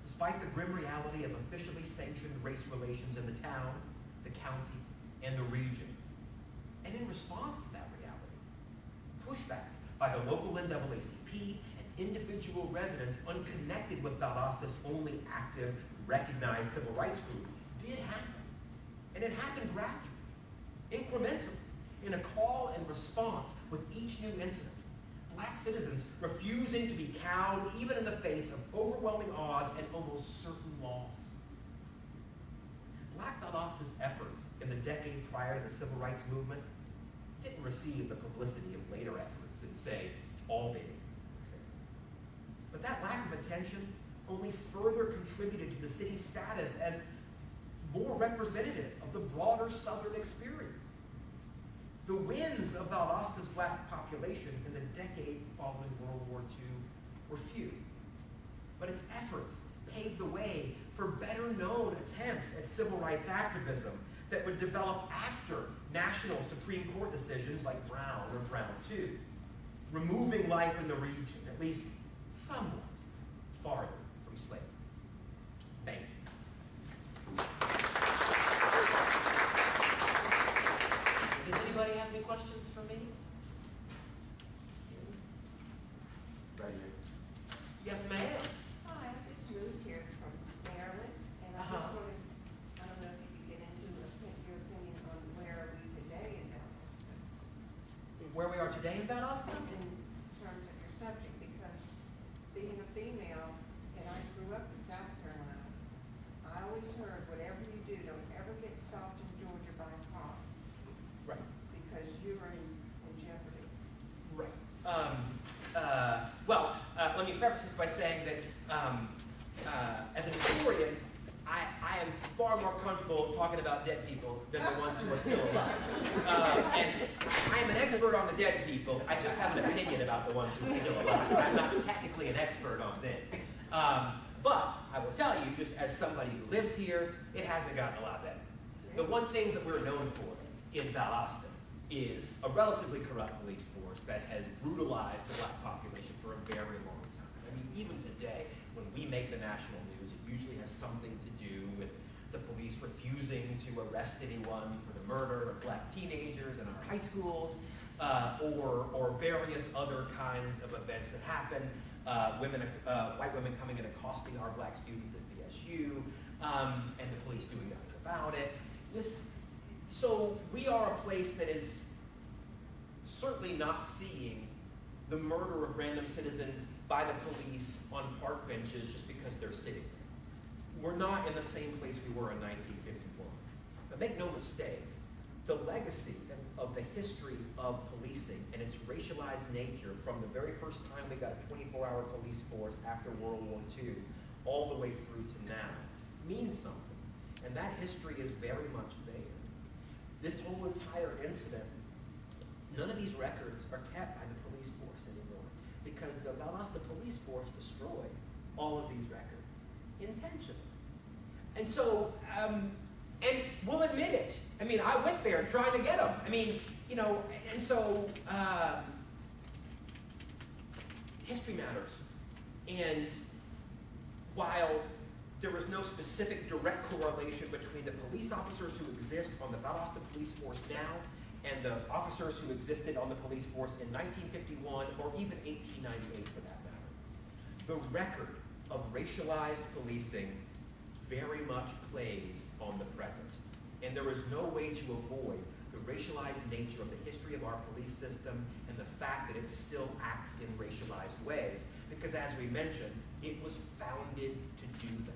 despite the grim reality of officially sanctioned race relations in the town, the county, and the region, and in response to that reality, pushback by the local NAACP and individual residents unconnected with Valdosta's only active, recognized civil rights group did happen. And it happened gradually, incrementally, in a call and response with each new incident. Black citizens refusing to be cowed even in the face of overwhelming odds and almost certain loss. Black Valdosta's efforts in the decade prior to the civil rights movement didn't receive the publicity of later efforts in, say, Albany, for example. But that lack of attention only further contributed to the city's status as more representative of the broader Southern experience. The wins of Valdosta's black population in the decade following World War II were few, but its efforts paved the way for better-known attempts at civil rights activism that would develop after national Supreme Court decisions like Brown or Brown II, removing life in the region, at least somewhat farther from slavery. Thank you. Does anybody have any questions for me? Right here. Yes, ma'am. Hi, I just moved here from Maryland, and I just wanted, I don't know if you could get into your opinion on where are we today in Valdosta, Where we are today in Valdosta? in terms of your subject, because being a female, and I grew up in South Carolina, I always heard, whatever you do, don't ever get stopped in Georgia by a cop, Right. because you are in jeopardy. Right. Let me preface this by saying that as an historian, I am far more comfortable talking about dead people than the ones who are still alive. And I am an expert on the dead people. I just have an opinion about the ones who are still alive. I'm not technically an expert on them. But I will tell you, just as somebody who lives here, it hasn't gotten a lot better. The one thing that we're known for in Valdosta is a relatively corrupt police force that has brutalized the black population for a very long time. even today, when we make the national news, it usually has something to do with the police refusing to arrest anyone for the murder of black teenagers in our high schools, or various other kinds of events that happen. White women coming and accosting our black students at VSU, and the police doing nothing about it. So we are a place that is certainly not seeing the murder of random citizens by the police on park benches just because they're sitting there. We're not in the same place we were in 1951. But make no mistake, the legacy of the history of policing and its racialized nature from the very first time we got a 24-hour police force after World War II all the way through to now means something. And that history is very much there. This whole entire incident, none of these records are kept by the police force anymore because the Valdosta police force destroyed all of these records intentionally. And so, and we'll admit it. I mean, I went there trying to get them. I mean, you know, and so history matters. And while there is no specific direct correlation between the police officers who exist on the Valdosta police force now and the officers who existed on the police force in 1951 or even 1898 for that matter, the record of racialized policing very much plays on the present. And there is no way to avoid the racialized nature of the history of our police system and the fact that it still acts in racialized ways, because as we mentioned, it was founded to do that.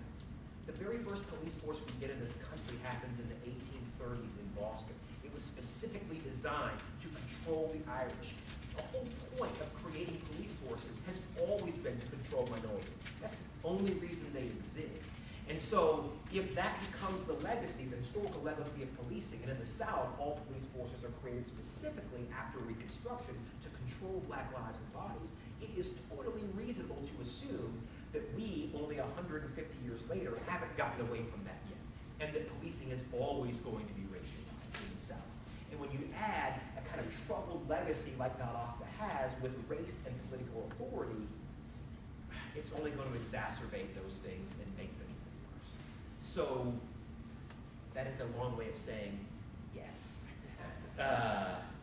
The very first police force we get in this country happens in the 1830s in Boston. It was specifically designed to control the Irish. The whole point of creating police forces has always been to control minorities. That's the only reason they exist. And so if that becomes the legacy, the historical legacy of policing, and in the South, all police forces are created specifically after Reconstruction to control black lives and bodies, it is totally reasonable to assume that we, only 150 years later, haven't gotten away from that yet, and that policing is always going to be racialized in the South. And when you add a kind of troubled legacy like Valdosta has with race and political authority, it's only going to exacerbate those things and make them even worse. So that is a long way of saying yes.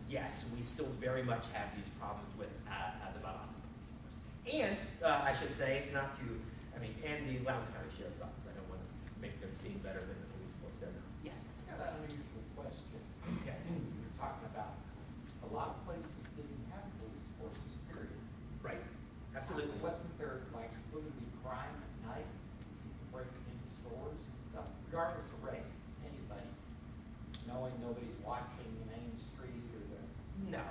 Yes, we still very much have these problems with the Valdosta Police Force. And I should say, and the Lowndes County Sheriff's Office. I don't want to make them seem better than the police force. They're not. Yes. I got an unusual question. Okay. You're talking about a lot of places didn't have police forces, period. Right. Absolutely. Wasn't there like supposedly crime at night, people breaking into stores and stuff, regardless of race, anybody, knowing nobody's watching the main street or the... No.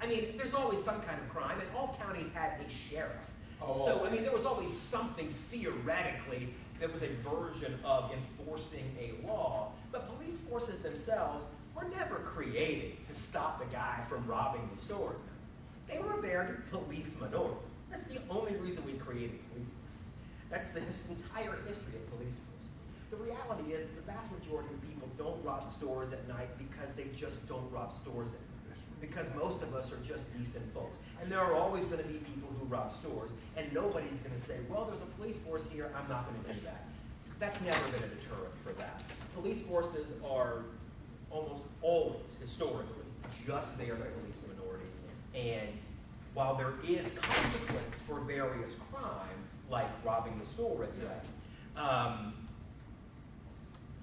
I mean, there's always some kind of crime, and all counties had a sheriff. Oh, so, I mean, there was always something theoretically that was a version of enforcing a law, but police forces themselves were never created to stop the guy from robbing the store. They were there to police minorities. That's the only reason we created police forces. That's this entire history of police forces. The reality is that the vast majority of people don't rob stores at night because they just don't rob stores at night. Because most of us are just decent folks. And there are always going to be people who rob stores, and nobody's going to say, well, there's a police force here, I'm not going to do that. That's never been a deterrent for that. Police forces are almost always, historically, just there to police minorities. And while there is consequence for various crime, like robbing the store at night,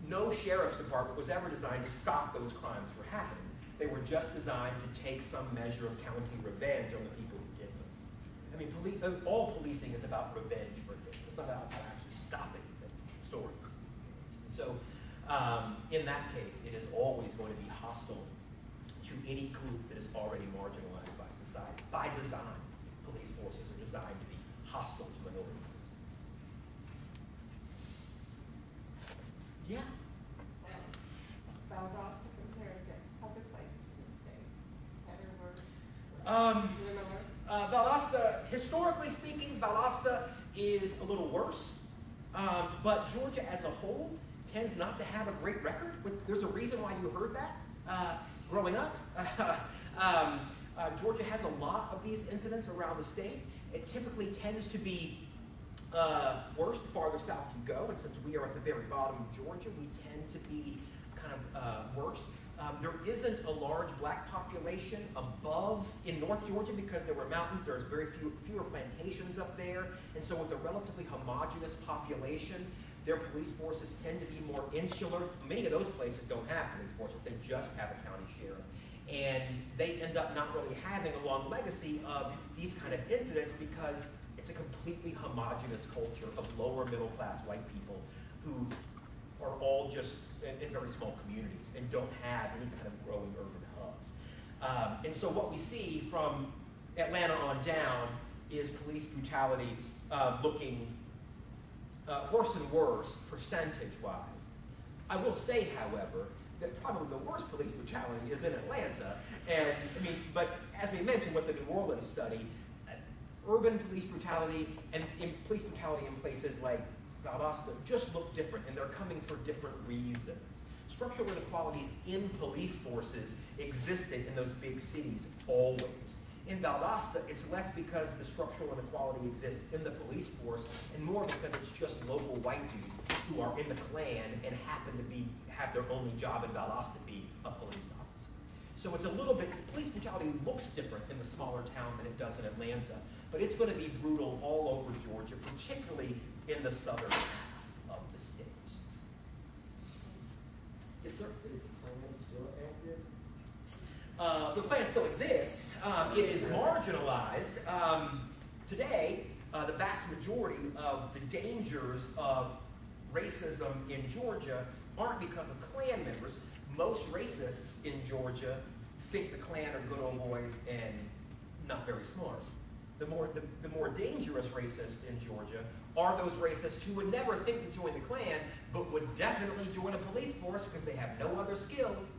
no sheriff's department was ever designed to stop those crimes from happening. They were just designed to take some measure of counting revenge on the people who did them. I mean, all policing is about revenge for things. It's not about actually stopping stories. So, in that case, it is always going to be hostile to any group that is already marginalized by society. By design, police forces are designed to be hostile to minority groups. Yeah. Valdosta compared to other places in the state, better, worse, similar? Valdosta, historically speaking, Valdosta is a little worse, but Georgia as a whole tends not to have a great record. There's a reason why you heard that growing up. Georgia has a lot of these incidents around the state. It typically tends to be worse the farther south you go, and since we are at the very bottom of Georgia, we tend to be kind of worse. There isn't a large black population above in North Georgia because there were mountains. There's very fewer plantations up there, and so with a relatively homogeneous population, their police forces tend to be more insular. Many of those places don't have police forces; they just have a county sheriff, and they end up not really having a long legacy of these kind of incidents because it's a completely homogeneous culture of lower middle class white people who are all just in very small communities and don't have any kind of growing urban hubs. And so what we see from Atlanta on down is police brutality looking worse and worse percentage-wise. I will say, however, that probably the worst police brutality is in Atlanta. And I mean, but as we mentioned with the New Orleans study, urban police brutality and police brutality in places like Valdosta just look different, and they're coming for different reasons. Structural inequalities in police forces existed in those big cities always. In Valdosta, it's less because the structural inequality exists in the police force, and more because it's just local white dudes who are in the Klan and happen to have their only job in Valdosta be a police officer. So it's a little bit, police brutality looks different in the smaller town than it does in Atlanta, but it's going to be brutal all over Georgia, particularly in the southern half of the state. Yes, sir? Is the Klan still active? The Klan still exists. It is marginalized. Today, the vast majority of the dangers of racism in Georgia aren't because of Klan members. Most racists in Georgia think the Klan are good old boys and not very smart. The more dangerous racists in Georgia are those racists who would never think to join the Klan, but would definitely join a police force because they have no other skills,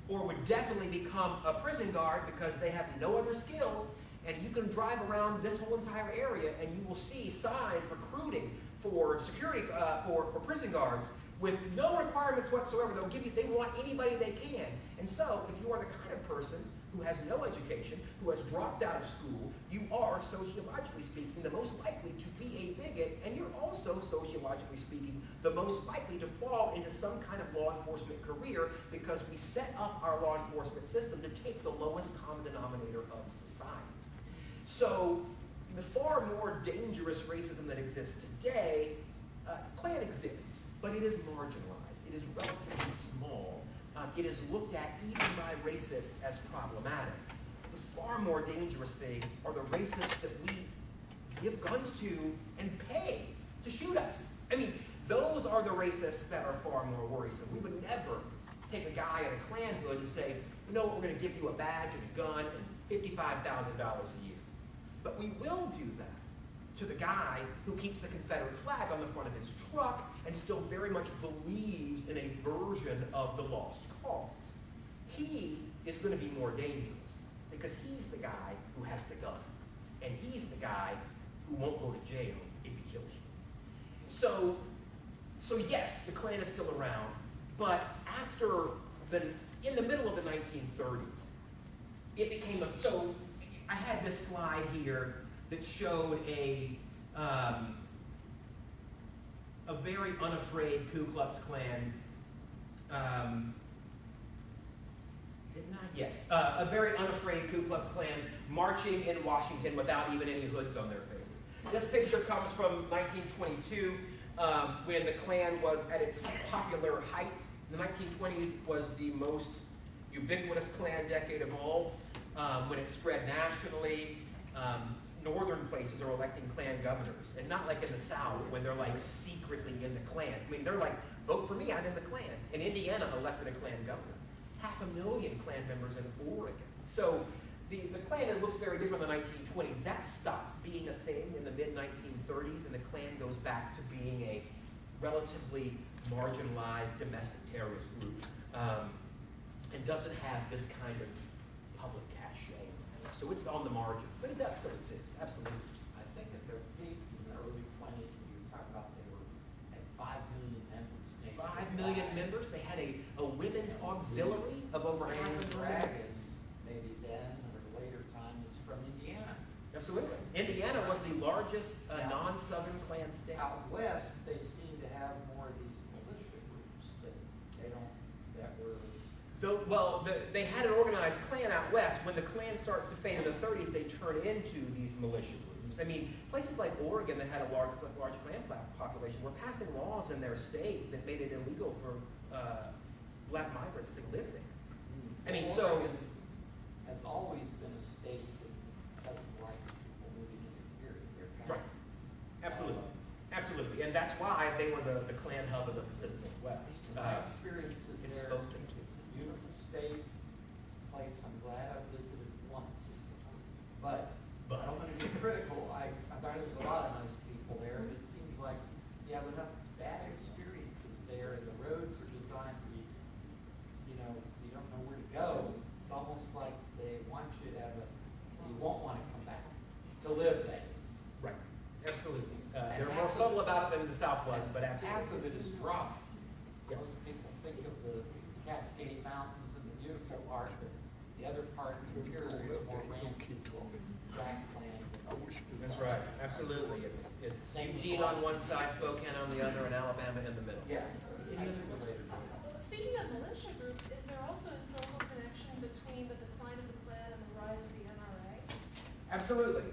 or would definitely become a prison guard because they have no other skills. And you can drive around this whole entire area and you will see signs recruiting for security, for prison guards with no requirements whatsoever. They want anybody they can. And so if you are the kind of person who has no education, who has dropped out of school, you are, sociologically speaking, the most likely to be a bigot, and you're also, sociologically speaking, the most likely to fall into some kind of law enforcement career because we set up our law enforcement system to take the lowest common denominator of society. So the far more dangerous racism that exists today, Klan exists, but it is marginalized. It is relatively small. It is looked at even by racists as problematic. The far more dangerous thing are the racists that we give guns to and pay to shoot us. I mean, those are the racists that are far more worrisome. We would never take a guy in a Klan hood and say, you know what, we're going to give you a badge and a gun and $55,000 a year. But we will do that to the guy who keeps the Confederate flag on the front of his truck and still very much believes in a version of the lost cause. He is going to be more dangerous because he's the guy who has the gun, and he's the guy who won't go to jail if he kills you. So yes, the Klan is still around, but in the middle of the 1930s, it became so I had this slide here that showed a very unafraid Ku Klux Klan, didn't I? Yes, a very unafraid Ku Klux Klan marching in Washington without even any hoods on their faces. This picture comes from 1922, when the Klan was at its popular height. The 1920s was the most ubiquitous Klan decade of all, when it spread nationally. Northern places are electing Klan governors, and not like in the South when they're like secretly in the Klan. I mean, they're like, vote for me, I'm in the Klan. And Indiana elected a Klan governor. 500,000 Klan members in Oregon. So the Klan that looks very different in the 1920s, that stops being a thing in the mid-1930s, and the Klan goes back to being a relatively marginalized domestic terrorist group, and doesn't have this kind of public cachet. So it's on the margins, but it does still exist, absolutely. I think at their peak in the early 20s, when you were talking about they were at 5 million members. 5 million members. They had a women's auxiliary of over half a million. Dragons, maybe then or later time, was from Indiana. Absolutely. Indiana was the largest Yeah. non-Southern Klan state. Out west, they seem to have more of these militia groups that they don't, that were, They had an organized Klan out west. When the Klan starts to fade in the 30s, they turn into these militia groups. I mean, places like Oregon that had a large Klan population were passing laws in their state that made it illegal for black migrants to live there. I mean, so Oregon has always been a state that doesn't like people moving in here. They're kind right, absolutely, absolutely, and that's why they were the Klan hub of the Pacific Northwest. My experience is It's there, spoken to. it's a beautiful state, it's a place I'm glad I visited once. But I don't want to be critical, I thought there was a lot of nice people there, but it seems like you have enough bad experiences there, and the roads are designed to be, you know, you don't know where to go. It's almost like they want you to have you won't want to come back to live, that is. Right, absolutely. They're more subtle about it than the South was, but absolutely. Half of it is dry. Yeah. Most people think of the Cascade Mountains and the beautiful part, but the other part, the interior is more ranches, grassland. That's right, absolutely. It's Same Eugene on one side, Spokane on the other, and Alabama in the middle. Yeah, it is related. Speaking of militia groups, is there also a historical connection between the decline of the Klan and the rise of the NRA? Absolutely.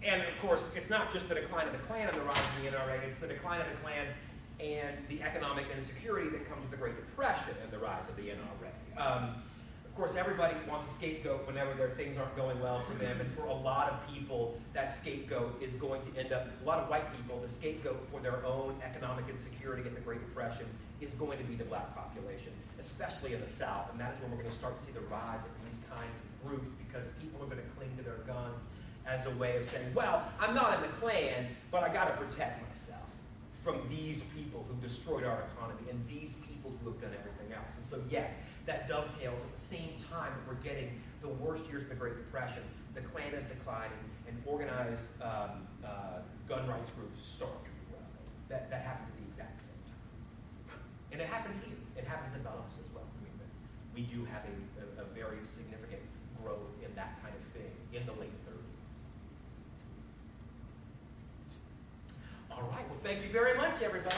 And of course, it's not just the decline of the Klan and the rise of the NRA, it's the decline of the Klan and the economic insecurity that comes with the Great Depression and the rise of the NRA. Of course, everybody wants a scapegoat whenever their things aren't going well for them, and for a lot of people, that scapegoat is going to end up, a lot of white people, the scapegoat for their own economic insecurity and the Great Depression is going to be the black population, especially in the South, and that is when we're going to start to see the rise of these kinds of groups, because people are going to cling to their guns as a way of saying, well, I'm not in the Klan, but I got to protect myself from these people who destroyed our economy and these people who have done everything else. And so, yes, that dovetails at the same time that we're getting the worst years of the Great Depression. The Klan is declining, and organized gun rights groups start to grow. That happens at the exact same time. And it happens here. It happens in Valdosta as well. I mean, we do have a very significant growth in that kind of thing in the late 30s. All right. Well, thank you very much, everybody.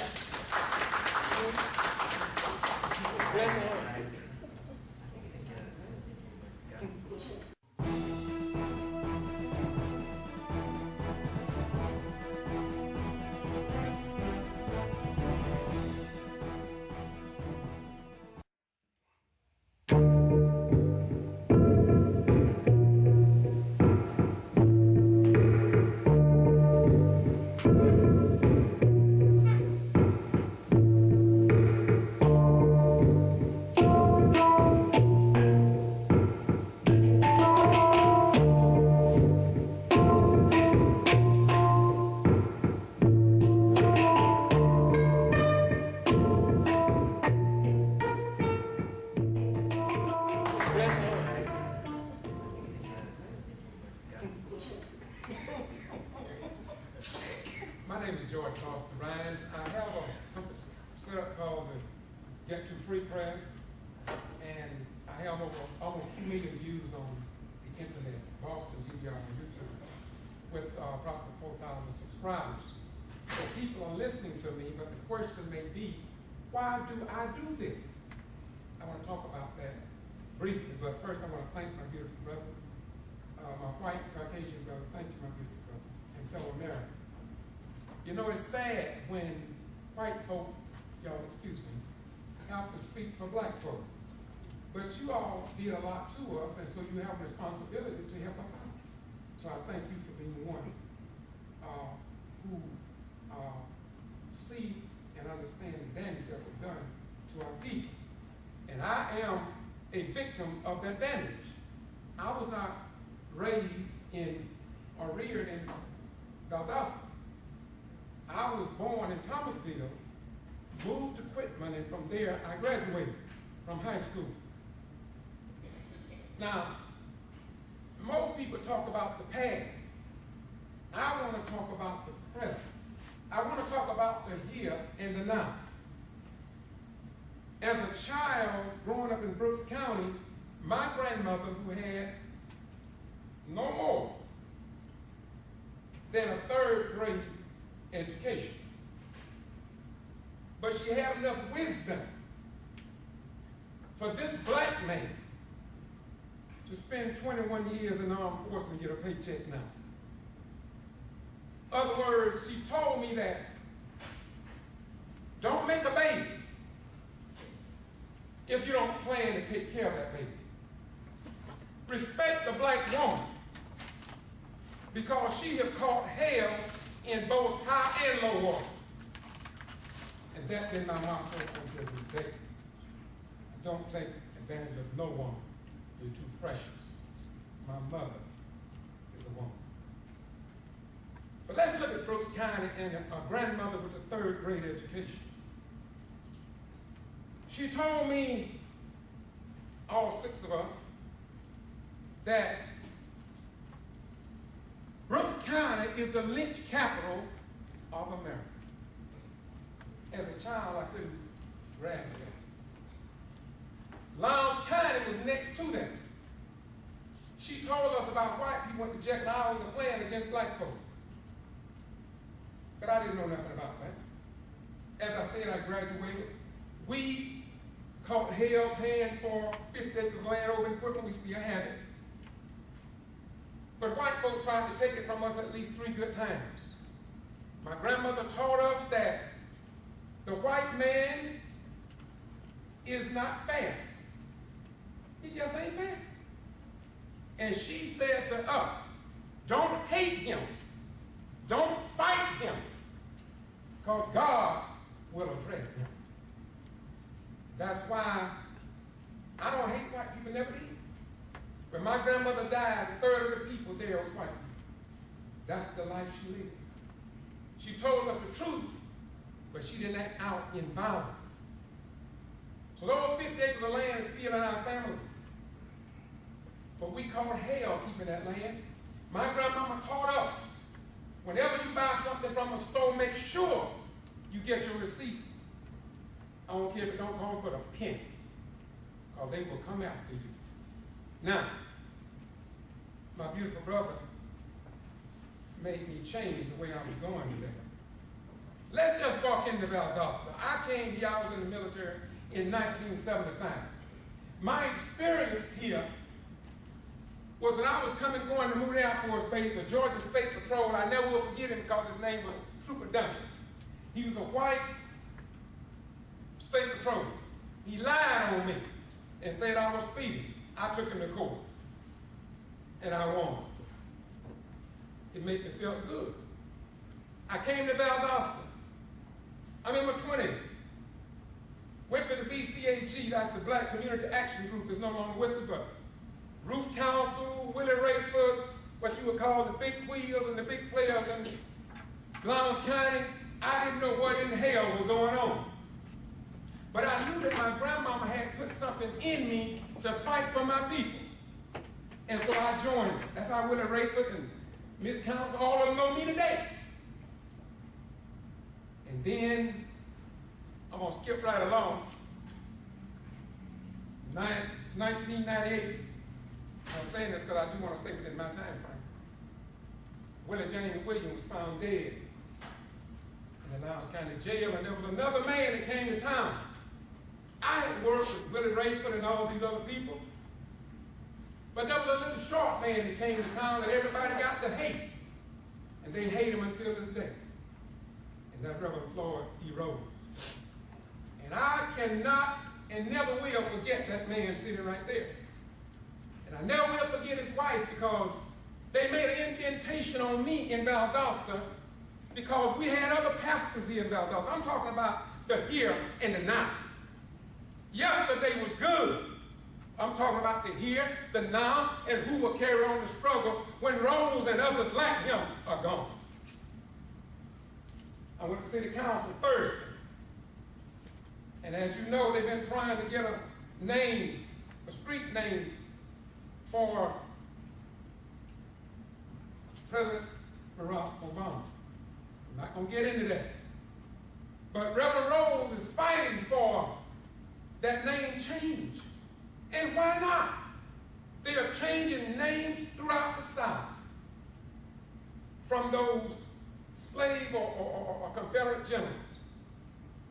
My name is George Foster Rhymes. I have something set up called the Get to Free Press, and I have almost 2 million views on the internet, Boston, G.B.R. on YouTube, with approximately 4,000 subscribers. So people are listening to me, but the question may be, why do I do this? I want to talk about that briefly, but first I want to thank my beautiful brother, my white Caucasian brother. Thank you, my beautiful brother, and fellow American. You know, it's sad when white folk, y'all excuse me, have to speak for black folk. But you all did a lot to us, and so you have a responsibility to help us out. So I thank you for being one who see and understand the damage that was done to our people. And I am a victim of that damage. I was not raised in or reared in Valdosta. I was born in Thomasville, moved to Quitman, and from there I graduated from high school. Now, most people talk about the past. I want to talk about the present. I want to talk about the here and the now. As a child growing up in Brooks County, my grandmother, who had no more than a third grade education. But she had enough wisdom for this black man to spend 21 years in the armed forces and get a paycheck now. Other words, she told me that don't make a baby if you don't plan to take care of that baby. Respect the black woman because she have caught hell in both high and low water. And that's been my motto until this day. I don't take advantage of no woman. You're too precious. My mother is a woman. But let's look at Brooks County and a grandmother with a third grade education. She told me, all 6 of us, that Brooks County is the lynch capital of America. As a child, I couldn't grasp that. Lowndes County was next to them. She told us about white people went to Jack and Island and playing against black folks. But I didn't know nothing about that. As I said, I graduated. We caught hell paying for 50 acres of land over in Brooklyn. We still have it. But white folks tried to take it from us at least 3 good times. My grandmother taught us that the white man is not fair. He just ain't fair. And she said to us, don't hate him. Don't fight him. Because God will address him. That's why I don't hate white people, never did. When my grandmother died, a third of the people there was white people. That's the life she lived. She told us the truth, but she didn't act out in violence. So those 50 acres of land is still in our family. But we caught hell keeping that land. My grandmama taught us, whenever you buy something from a store, make sure you get your receipt. I don't care if it don't cost but a penny, because they will come after you. Now, my beautiful brother made me change the way I was going today. Let's just walk into Valdosta. I came here, I was in the military in 1975. My experience here was when I was going to Moody Air Force Base, or Georgia State Patrol. I never will forget him because his name was Trooper Duncan. He was a white state patrolman. He lied on me and said I was speeding. I took him to court, and I won. It made me feel good. I came to Valdosta. I'm in my 20s. Went to the BCAG, that's the Black Community Action Group, is no longer with me, but Roof Council, Willie Rayford, what you would call the big wheels and the big players in Lowndes County. I didn't know what in hell was going on. But I knew that my grandmama had put something in me to fight for my people. And so I joined her. That's how Willie Rayford and Miss Council, all of them know me today. And then, I'm going to skip right along. 1998. I'm saying this because I do want to stay within my time frame. Willie James Williams was found dead in the Lowndes County Jail, and there was another man that came to town. I had worked with Willie Rayford and all these other people, but there was a little short man that came to town that everybody got to hate, and they hate him until this day. And that's Reverend Floyd E. Rose. And I cannot and never will forget that man sitting right there. And I never will forget his wife, because they made an indentation on me in Valdosta because we had other pastors here in Valdosta. I'm talking about the here and the now. Yesterday was good. I'm talking about the here, the now, and who will carry on the struggle when Rose and others like him are gone. I went to City Council Thursday. And as you know, they've been trying to get a name, a street name, for President Barack Obama. I'm not going to get into that. But Reverend Rose is fighting for that name change. And why not? They are changing names throughout the South. from those slave or Confederate generals.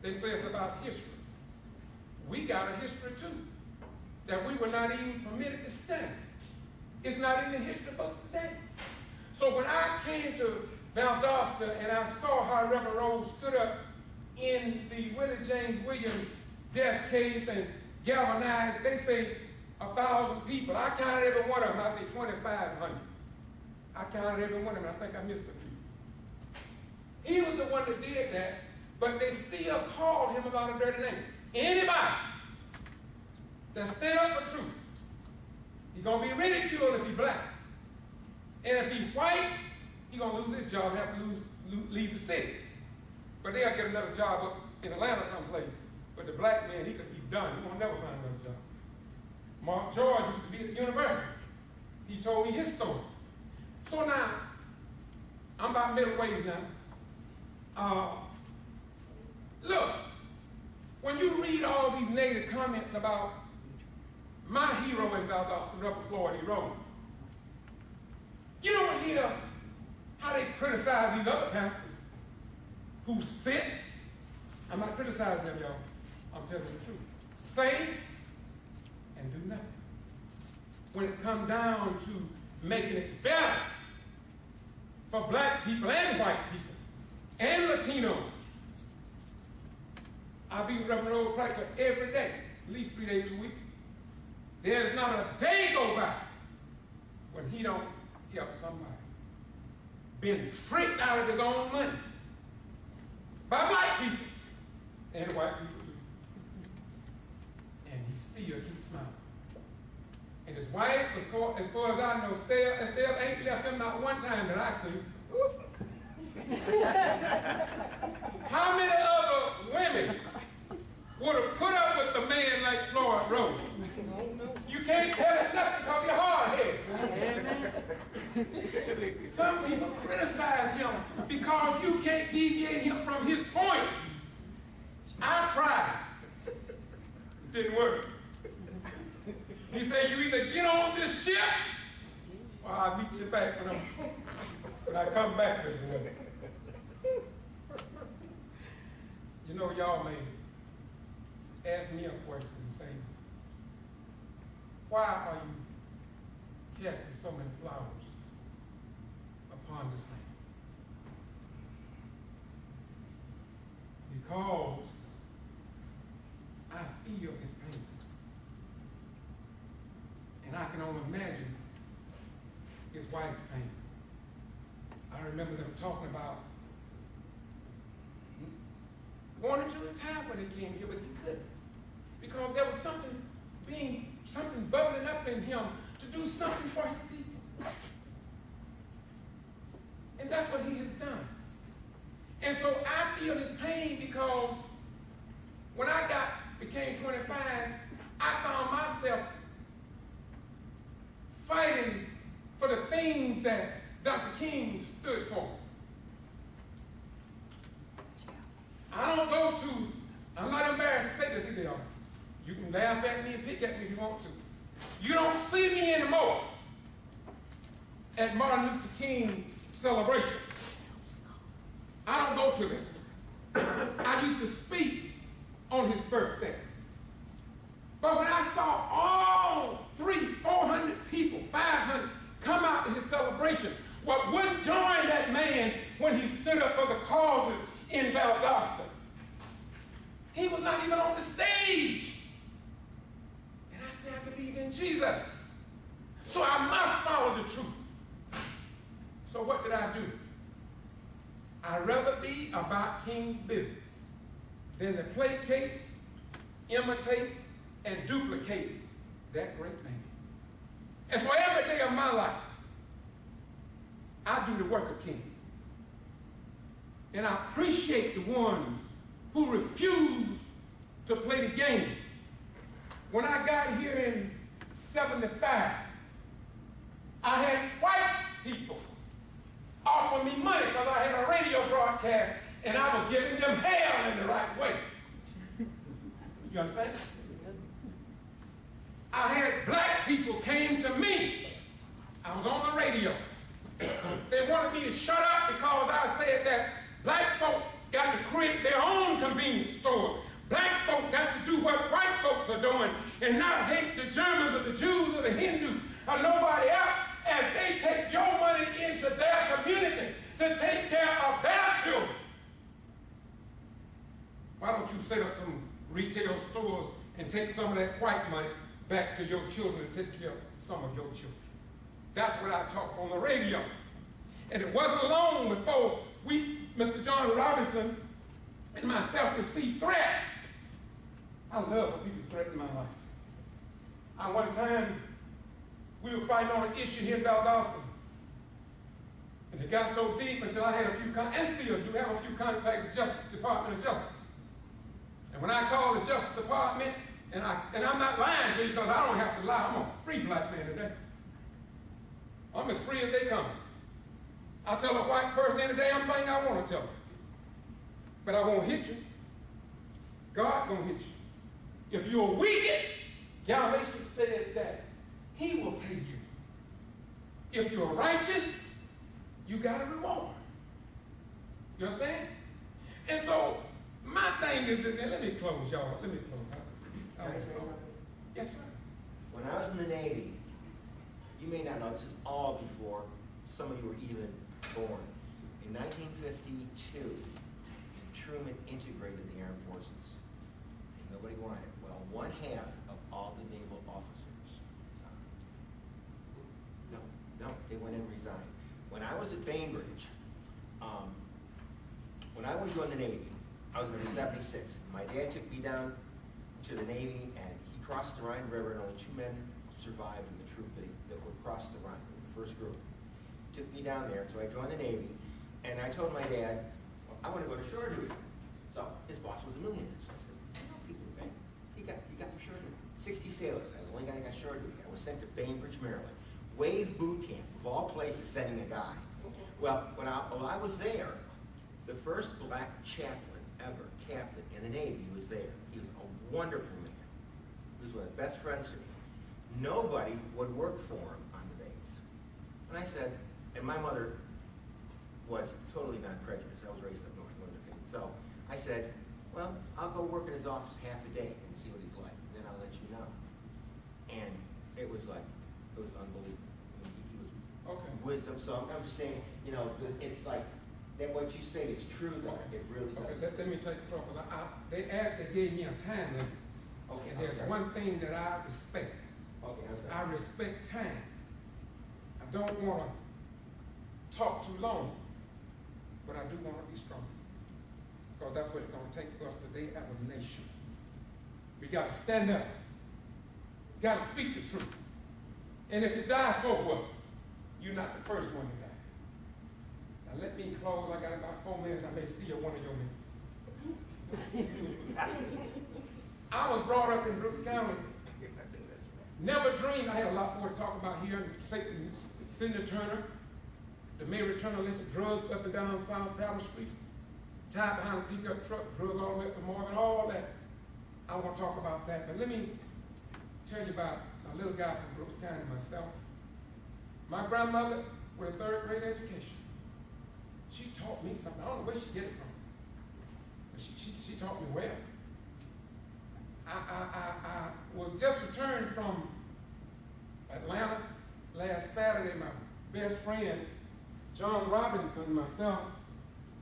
They say it's about history. We got a history too, that we were not even permitted to study. It's not in the history books today. So when I came to Valdosta and I saw how Reverend Rose stood up in the Willie James Williams death case and galvanized, they say 1,000 people. I counted every one of them. I say 2,500. I counted every one of them. I think I missed a few. He was the one that did that, but they still called him about a dirty name. Anybody that stand up for truth, he's going to be ridiculed if he's black. And if he's white, he's going to lose his job and have to leave the city. But they'll get another job up in Atlanta someplace. But the black man, he could be done. He won't never find another job. Mark George used to be at the university. He told me his story. So now, I'm about middle ways now. Look, when you read all these negative comments about my hero in Valdosta, Reverend Floyd E. Rose, you don't hear how they criticize these other pastors who sit. I'm not criticizing them, y'all. I'm telling the truth. Say and do nothing. When it comes down to making it better for black people and white people and Latinos, I be with Reverend Rose practically every day, at least 3 days a week. There's not a day go by when he don't help somebody. Been tricked out of his own money by black people and white people too. And he still keeps smiling. And his wife, as far as I know, Estelle ain't left him not one time that I've seen. How many other women would have put up with a man like Floyd Rose? You can't tell it nothing because you're hard-headed. Some people criticize him because you can't deviate him from his point. I tried. It didn't work. He said, you either get on this ship or I'll meet you back when I come back this way. You know, y'all may ask me a question and say, why are you casting so many flowers upon this man? Because I feel his pain. And I can only imagine his wife's pain. I remember them talking about wanting to retire when he came here, but he couldn't. Because there was something bubbling up in him to do something for his people. And that's what he has done. And so I feel his pain because when I became 25, I found myself fighting for the things that Dr. King stood for. I'm not embarrassed to say this either. You can laugh at me and pick at me if you want to. You don't see me anymore at Martin Luther King celebrations. I don't go to them. I used to speak on his birthday. But when I saw all 400 people, 500 come out to his celebration, what wouldn't join that man when he stood up for the causes in Valdosta? He was not even on the stage. And I said, I believe in Jesus. So I must follow the truth. So what did I do? I'd rather be about King's business than to placate, imitate, and duplicate that great man. And so every day of my life, I do the work of King. And I appreciate the ones who refuse to play the game. When I got here in 75, I had white people offer me money because I had a radio broadcast and I was giving them hell in the right way. You understand? I had black people came to me. I was on the radio. They wanted me to shut and not hate the Germans or the Jews or the Hindus or nobody else as they take your money into their community to take care of their children. Why don't you set up some retail stores and take some of that white money back to your children and take care of some of your children? That's what I talk on the radio. And it wasn't long before Mr. John Robinson and myself received threats. I love when people threaten my life. One time, we were fighting on an issue here in Valdosta. And it got so deep until I had and still do have a few contacts with the Department of Justice. And when I called the Justice Department, and I'm not lying to you because I don't have to lie, I'm a free black man today. I'm as free as they come. I'll tell a white person any damn thing I want to tell them. But I won't hit you. God gonna hit you. If you're wicked, Galatians says that he will pay you. If you're righteous, you got a reward. You understand? And so, my thing is this, and let me close, y'all. Let me close. Can I say something? Yes, sir. When I was in the Navy, you may not know, this is all before some of you were even born. In 1952, Truman integrated the armed forces, and nobody wanted it. Well, one half of all the naval officers resigned. No, they went and resigned. When I was at Bainbridge, when I went to join the Navy, I was in 76. My dad took me down to the Navy, and he crossed the Rhine River, and only 2 men survived from the troop that would cross the Rhine, the first group. Took me down there, so I joined the Navy, and I told my dad, well, I want to go to shore duty. So his boss was a millionaire, so I said, I know people in Bain. He got me shore duty. 60 sailors. I was the only guy that got shore duty. I was sent to Bainbridge, Maryland. Wave boot camp, of all places, sending a guy. Well, while I was there, the first black chaplain ever, captain in the Navy, was there. He was a wonderful man. He was one of the best friends to me. Nobody would work for him on the base. And I said, and my mother was totally not prejudiced. I was raised up north, so I said, well, I'll go work in his office half a day and see what he's like, and then I'll let you know. And it was unbelievable. I mean, he was wisdom. So I'm just saying, it's like that. What you say is true, though. It really does. Okay, let me take the trouble. They gave me a time limit. Okay, and there's one thing that I respect. Okay, I'm sorry. I respect time. I don't want to talk too long, but I do want to be strong. Because that's what it's going to take for us today as a nation. We got to stand up. We got to speak the truth. And if you die, so what? You're not the first one to die. Now let me close. I got about 4 minutes. I may steal one of your minutes. I was brought up in Brooks County. Never dreamed I had a lot more to talk about here. Senator Turner, the Mary Turner let the drugs up and down South Battle Street, tied behind a pickup truck, drug all the way up to Marvin, all that. I want to talk about that. But let me tell you about a little guy from Brooks County, myself. My grandmother with a 3rd grade education. She taught me something. I don't know where she get it from. But she taught me well. I was just returned from Atlanta last Saturday. My best friend, John Robinson, and myself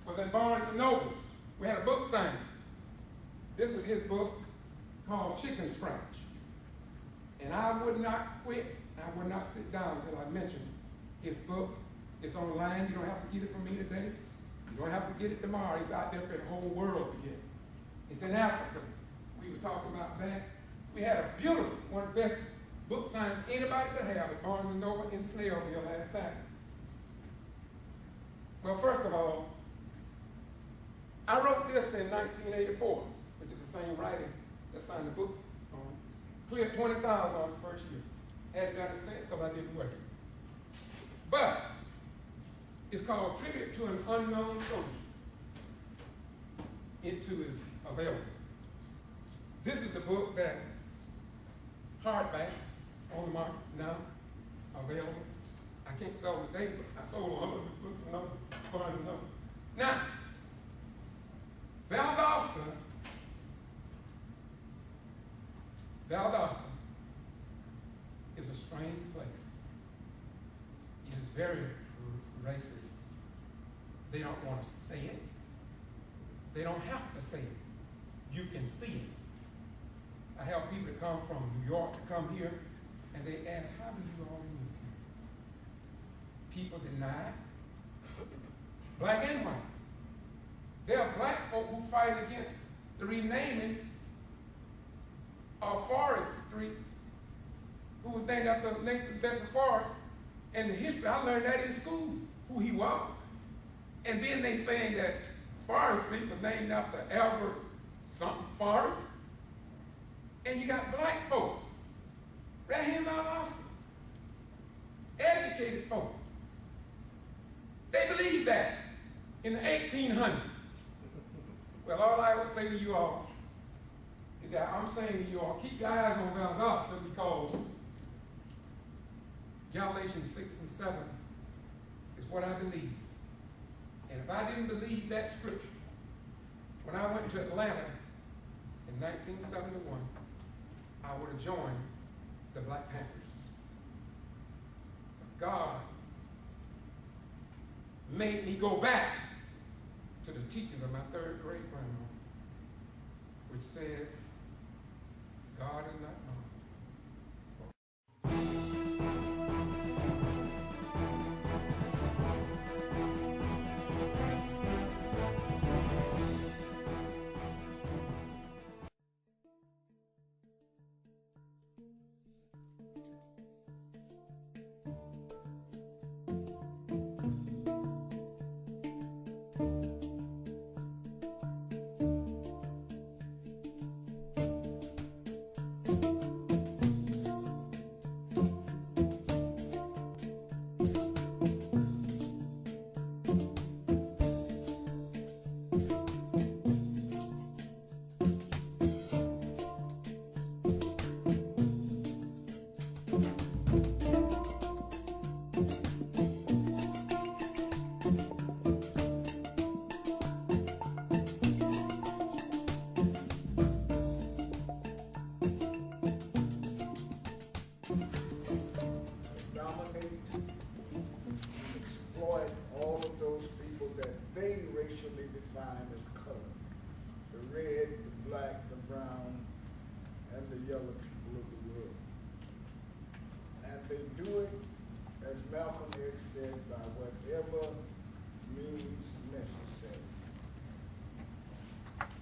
was at Barnes & Nobles. We had a book signing. This is his book called Chicken Scratch. And I would not quit. I would not sit down until I mentioned his book. It's online. You don't have to get it from me today. You don't have to get it tomorrow. It's out there for the whole world to get. It's in Africa. We was talking about that. We had a beautiful, one of the best book signs anybody could have at Barnes & Noble in Snellville last Saturday. Well, first of all, I wrote this in 1984, which is the same writing that signed the books on. Cleared $20,000 on the first year. Hadn't done it since because I didn't work it. But it's called Tribute to an Unknown Soldier. It too is available. This is the book that hardback on the market now, available. I can't sell it today, but I sold all of the books and Barnes & Noble. Now, Valdosta a strange place. It is very racist. They don't want to say it. They don't have to say it. You can see it. I have people that come from New York to come here, and they ask, how do you all move here? People deny, black and white. There are black folk who fight against the renaming of Forest Street, who was named after Nathan Bedford Forrest. And the history, I learned that in school, who he was. And then they saying that Forest Street was named after Albert something Forrest. And you got black folk, right here in Valdosta, educated folk. They believe that in the 1800s. Well, all I would say to you all is that I'm saying to you all, keep your eyes on Valdosta, because Galatians 6 and 7 is what I believe. And if I didn't believe that scripture, when I went to Atlanta in 1971, I would have joined the Black Panthers. But God made me go back to the teachings of my third grade grandma, which says, God is not known. Dominate and exploit all of those people that they racially define as color. The red, the black, the brown, and the yellow people of the world. And they do it, as Malcolm X said, by whatever means necessary.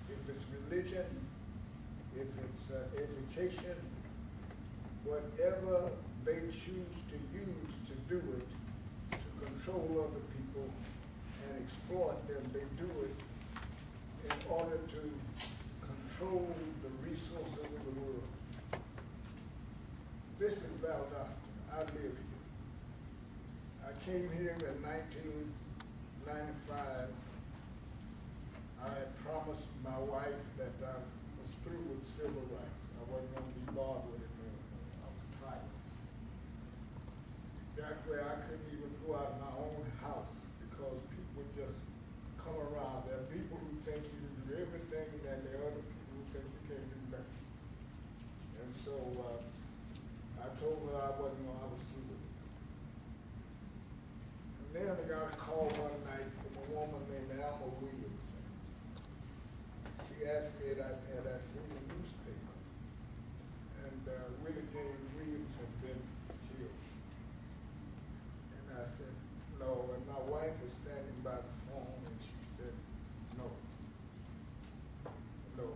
If it's religion, if it's education, whatever they choose to use to do it, to control other people and exploit them, they do it in order to control the resources of the world. This is Valdosta. I live here. I came here in 1995. I had promised my wife that I was through with civil rights. I wasn't going to be bothered with it anymore. I was tired. That way I couldn't even go out of my own house because people would just come around. There are people who think you can do everything, and then there are other people who think you can't do nothing. And so I told her I was through with it. And then I got a call one night from a woman named Alma Williams. She asked me had I seen the newspaper. And Willie James Williams had been killed. And I said, no. And my wife was standing by the phone, and she said, no. No.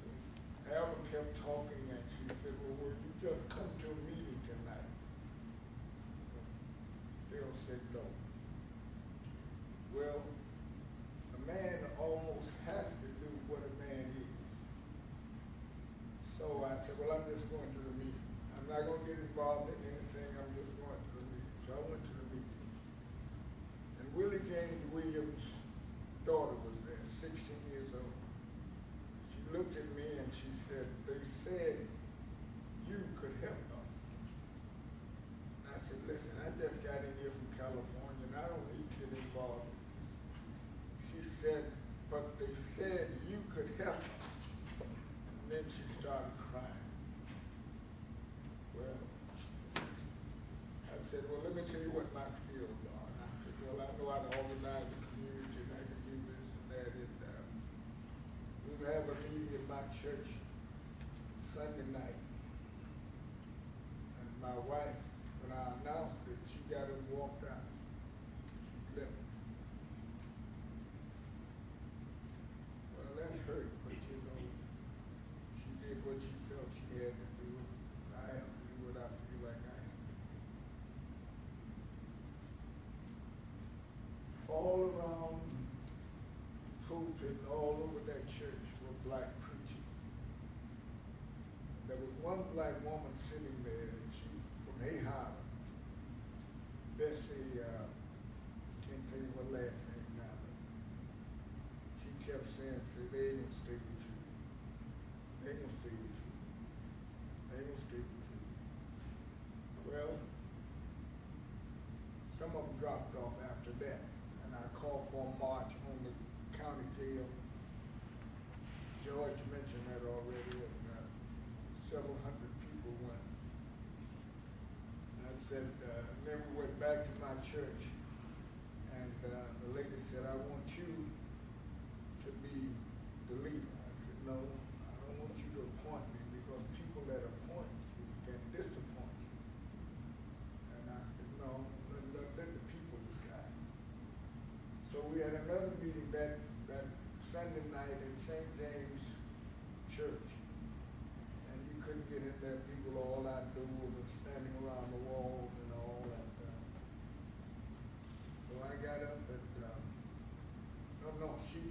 So Alma kept talking, and she said, well, will you just come to a meeting tonight? Bill said no. Well, a man almost has to do what a man is. So I said, well, I'm just going to the meeting. I'm not going to get involved in anything. I'm just going to the meeting. So I went to the meeting. And Willie James Williams' daughter was there, 16 years old. She looked at me and she said, they said you could help us. And I said, listen, I just got in here from California and I don't need to get involved. She said, but they said you could help us. And then she started crying. tell you what my skills are. And I said, well, I know how to organize the community, and I can do this and that. And we will have a meeting in my church Sunday night. And my wife, when I announced it, she got up and walked out. She left. Well, that hurt, but you know, she did what she felt she had to do. I have to do what I feel like I have to do. All around the pulpit, all over that church were black preachers. There was one black woman sitting there, and she, from Ahara, Bessie, can't tell you what last name now, but she kept saying, they ain't gonna stay with you. They ain't gonna stay with you. They ain't gonna stay with you. Well, some of them dropped off after that, and I called for a march on the county jail. George mentioned that already, and several hundred people went. And I said, then we went back to my church, and the lady said, I want you to be the leader. I said, no, I don't want you to appoint me, because people that appoint you can disappoint you. And I said, no, let the people decide. So we had another meeting that Sunday night at St. James Church. And you couldn't get in there, people all outdoors and standing around the walls and all that. So I got up and,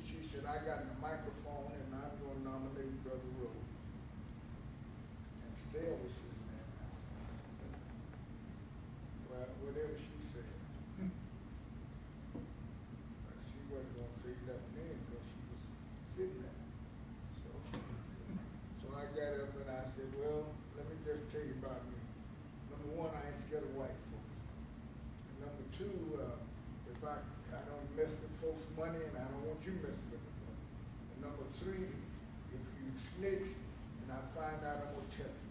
she said, I got the microphone and I'm going to nominate Brother Rose. And Stella was sitting there. And I said, well, whatever she said. But she wasn't going to say nothing then because she was sitting there. So I got up and I said, well, let me just tell you about me. Number one, I ain't scared of white folks. And number two, if I don't mess with folks' money, and I don't want you messing with the money. And number three, if you snitch and I find out, I'm gonna tell you.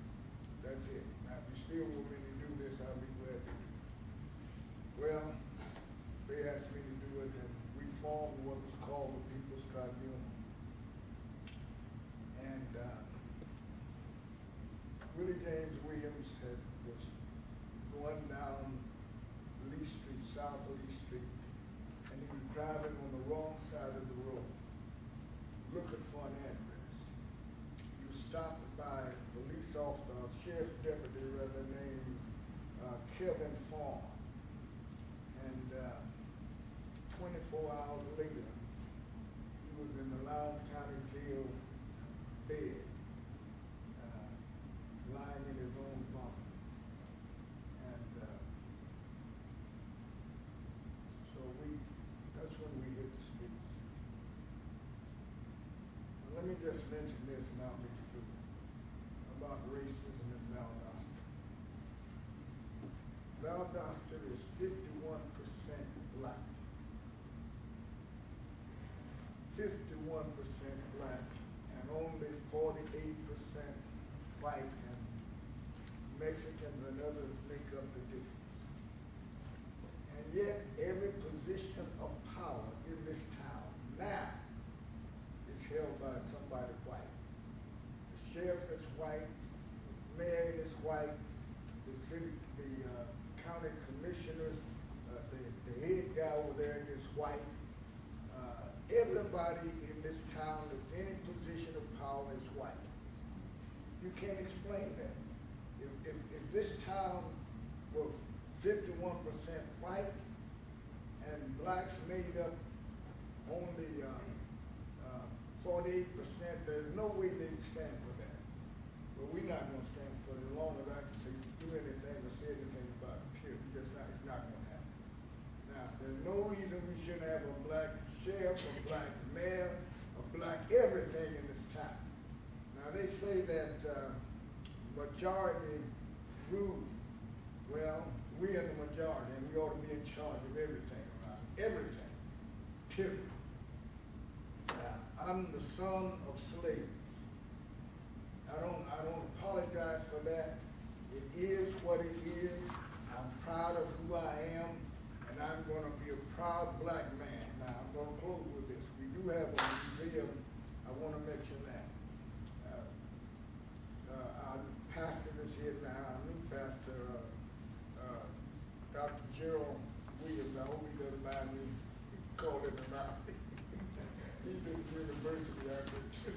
That's it. Now, if you still want me to do this, I'll be glad to do it. Well, they asked me to do it, and we formed what was called the People's Tribunal. And Willie James Williams was going down Lee Street, South Lee Street, and he was driving on the wrong side of the road, looking for an address. He was stopped by a police officer, a sheriff's deputy rather, named Kevin Farr. And 24 hours later, he was in the Lowndes County Jail bed, lying in his own bunk. And so that's when we hit the streets. Now, let me just mention this and I'll be through about racism in Valdosta. Valdosta is 51% black. 51% black and only 48% white, and Mexicans and others make up the difference. And yet every position of power in this town now is held by somebody white. The sheriff is white, the mayor is white, the county commissioner, the head guy over there is white. Everybody in this town in any position of power is white. You can't explain that. If this town was 51% white and blacks made up only 48%, there's no way they'd stand for that. But we're not going to stand for it as long as I can say, do anything or say anything about it, period. It's not going to happen. Now, there's no reason we shouldn't have a black sheriff, a black mayor, a black everything in this town. Now they say that majority rule. Well, we are the majority and we ought to be in charge of everything around. Everything. Period. Now, I'm the son of slaves. I don't apologize for that. It is what it is. I'm proud proud of who I am, and I'm gonna be a proud black man. Now, I'm gonna close with this. We do have a museum, I wanna mention that. Our pastor is here now, our new pastor, Dr. Gerald Williams. I hope he doesn't mind me calling him out. He's been to university out there too.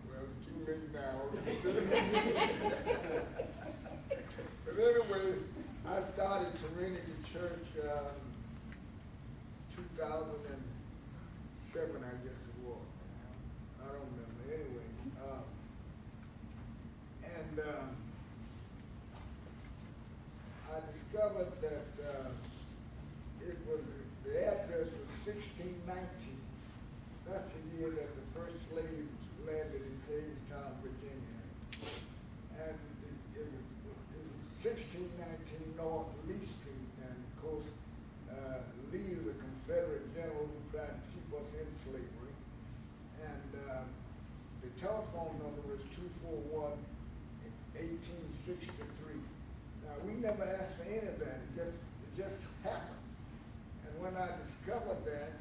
Well, it's too late now. But anyway, I started Serenity Church 2007, I guess it was. I don't remember. Anyway, I discovered that it was, the address was 1619. That's the year that the first slaves landed in Jamestown, Virginia. And it was 1619 North Lee Street, and of course, Lee was a Confederate general who tried to keep us in slavery. And the telephone number was 241-1863. Now, we never asked for any of that. It just happened. And when I discovered that,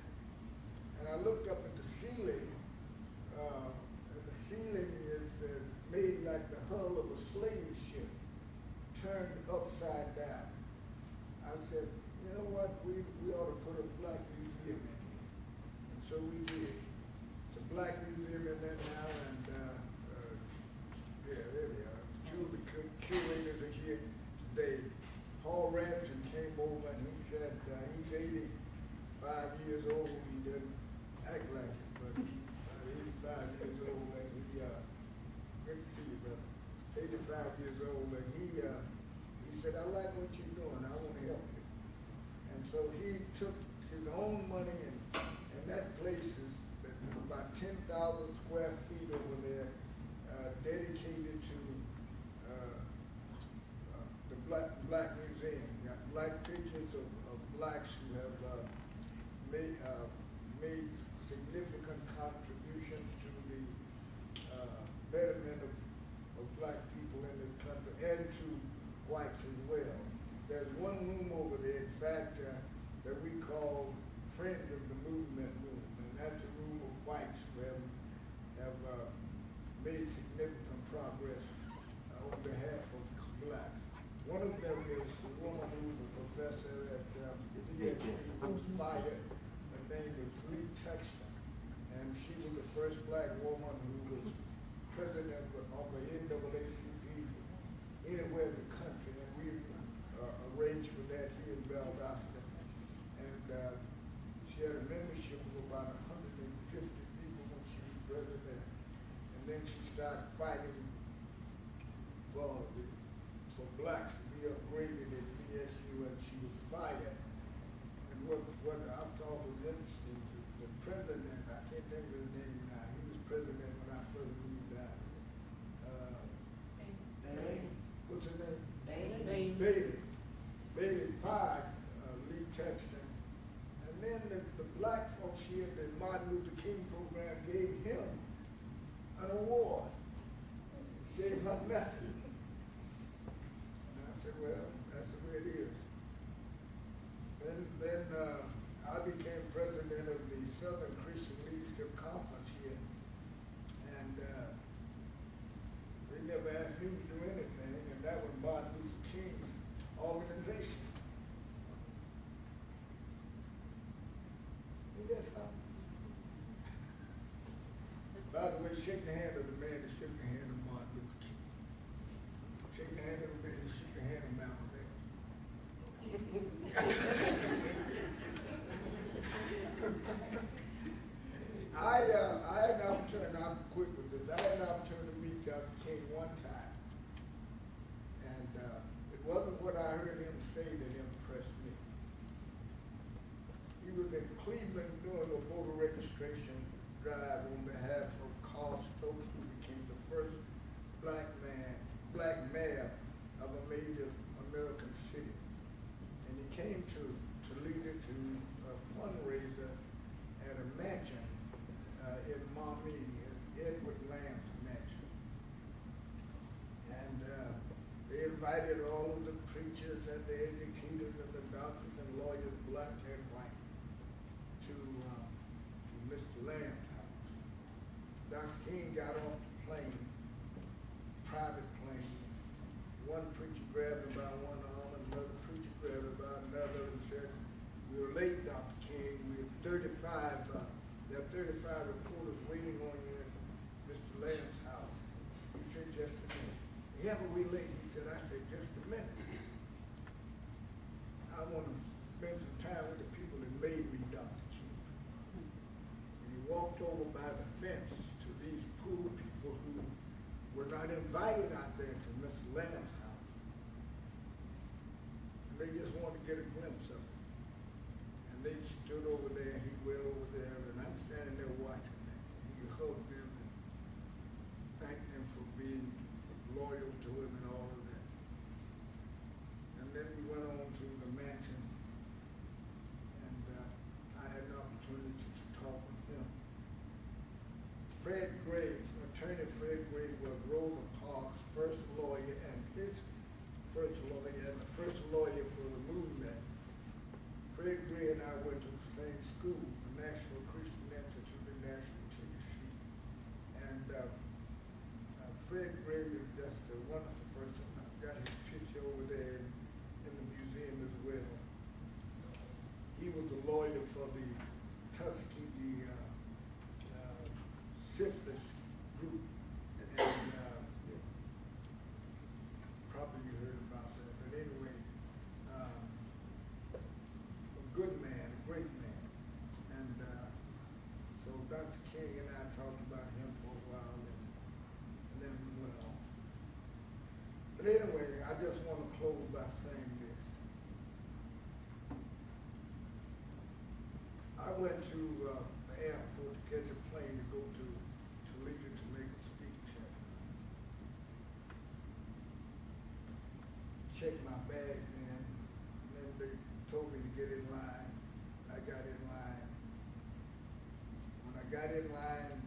and I looked up at the ceiling, and the ceiling is made like the hull of a slave ship, turned upside down. I said, you know what, we ought to put a black museum in here. And so we did. It's a black museum in there now, and yeah, there they are. Two of the curators are here today. Paul Ransom came over and he said he's 85 years old. He doesn't act like it, but he's 85 years old, and he, good to see you, brother. 85 years old, and he said, I like what you're doing. I want to help you. And so he took his own money, and that place is about 10,000 square feet over there, dedicated to the Black Museum. You got black pictures of blacks who have made significant contributions to the betterment of black people in this country, and to whites as well. There's one room over there, in fact, that we call Friends of the Movement room, and that's a room of whites who have made significant progress on behalf of blacks. One of them is a woman who was a professor at CSU, who was fired. Her name is Lee Texton, and she was the first black woman who was president of the NAACP anywhere in the country, and we arranged for that here in Valdosta. And she had a membership of about 150 people when she was president, and then she started fighting for blacks to be upgraded at VSU, and she was fired. And what I thought was interesting, the president, I can't think of his name now, he was president when I first moved out here. What's her name? Bailey fired Lee Texton. And then the black folks here at the Martin Luther King program gave him an award. Gave her nothing. And I said, well, that's the way it is. Then I became president of the Southern Christian Leadership Conference here. And they never asked me to do anything, and that was Martin Luther King's organization. Ain't that something? By the way, shake the hand of the man that shook the hand of Martin Luther King. Shake the hand of the man that shook the hand of Malcolm X. I had an opportunity, I'm quick with this, I had an opportunity to meet Dr. King one time. And it wasn't what I heard him say that impressed me. He was in Cleveland doing a voter registration drive on behalf of Carl Stokes, who became the first black mayor of a major American city. And he came to lead it to a fundraiser at a mansion in Maumee, Edward Lamb's mansion. And they invited all of the preachers and the educators and the doctors and lawyers, black and white, to Mr. Lamb's house. Dr. King got off the plane, private plane. One preacher grabbed him by one arm, and another preacher grabbed him by another and said, "We're late, Dr. King. We're 35. There are 35 reporters waiting on you at Mr. Lamb's house." He said, "Just a minute." "Yeah, but we're late." He said, "I said, just a minute. I want to spend some time with the people that made me Dr. King." And he walked over by the fence to these poor people who were not invited out there to Mr. Lamb's house. And they just wanted to get a glimpse of it. And they stood over there, and he went over there, and I'm standing there watching them. He hugged them and thanked them for being loyal to him and all of that. And then we went on to the mansion, and I had an opportunity to talk with him. Fred Gray, Attorney Fred Gray, was Rosa Parks' first lawyer and his first lawyer and the first lawyer for the movement. Fred Gray and I went to the same school, the Nashville Christian Institute in Nashville, Tennessee. And Fred Gray is just a wonderful person. I've got his picture over there in the museum as well. He was a lawyer for the Tuskegee syphilis group. And probably you heard about that. But anyway, a good man, a great man. And so Dr. King and I talked about him for a while, and then we went on. But anyway, I just want to close by saying this. I went to the airport to catch a plane to go to Toledo to make a speech. Checked my bag in, and then they told me to get in line. I got in line. When I got in line,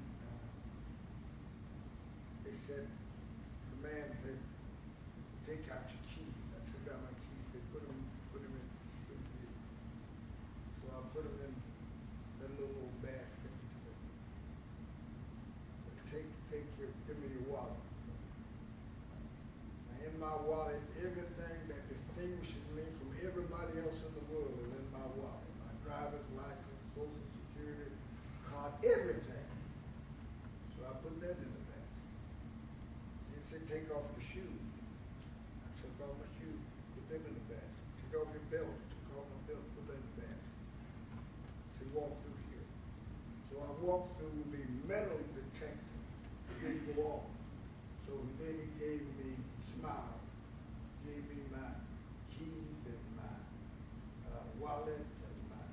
they said, the man said, "Take out your keys." I took out my keys. They put them in. So I put them in that little old basket. Give me your wallet. Now in my wallet, everything that distinguishes me from everybody else in the world is in my wallet. My driver's license, social security card, everything. So I put that in the basket. He said, "Take off your shoes." I took off my shoes, put them in the basket. Took off your belt, took off my belt, put that in the basket. He said, "Walk through here." So I walked through the metal detector. Didn't go off. So then he gave me smile, gave me my keys and my wallet and my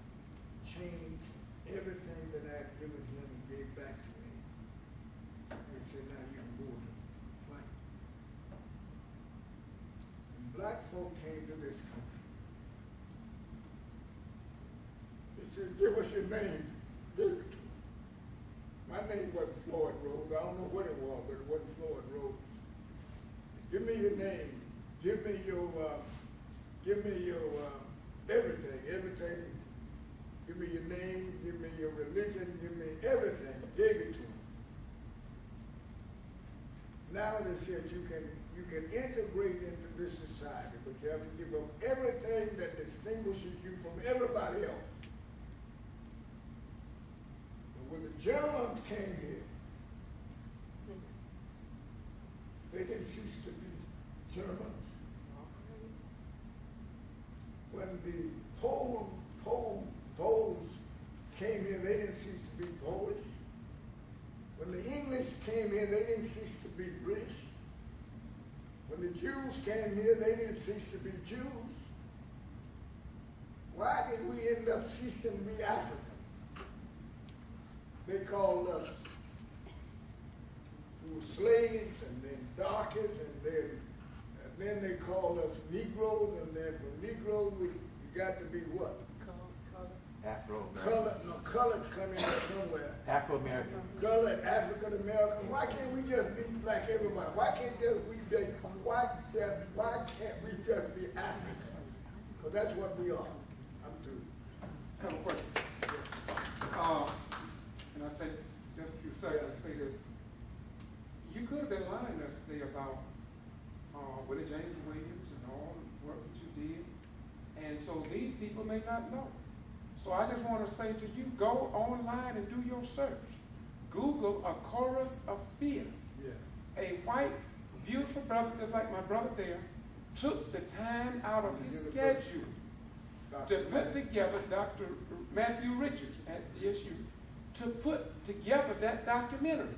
change, everything that I had given him, he gave back to me. And he said, "Now you can go to the plane." And black folk came to this country. He said, "Give us your name." Gave it to him. My name wasn't Floyd Rose. I don't know what it was, but it wasn't Floyd Rose. "Give me your name. Give me your everything. Give me your name. Give me your religion. Give me everything." Gave it to him. Now they said you can integrate into this society, but you have to give up everything that distinguishes you from everybody else. When the Germans came here, they didn't cease to be Germans. When the Poles came here, they didn't cease to be Polish. When the English came here, they didn't cease to be British. When the Jews came here, they didn't cease to be Jews. Why did we end up ceasing to be African? They called us, we were slaves, and then darkies, and then they called us Negroes, and then from Negroes we got to be what? Colored come in somewhere. Afro-American. Colored, African American. Why can't we just be like everybody? Why can't we just be African? But that's what we are. I'm through. I have a question. And I'll take just a few seconds to say this. You could have been lying yesterday about Willie James Williams and all the work that you did. And so these people may not know. So I just want to say to you, go online and do your search. Google A Chorus of Fear. Yeah. A white, beautiful brother, just like my brother there, took the time out of his schedule to put together Dr. Matthew Richards at the SU, to put together that documentary.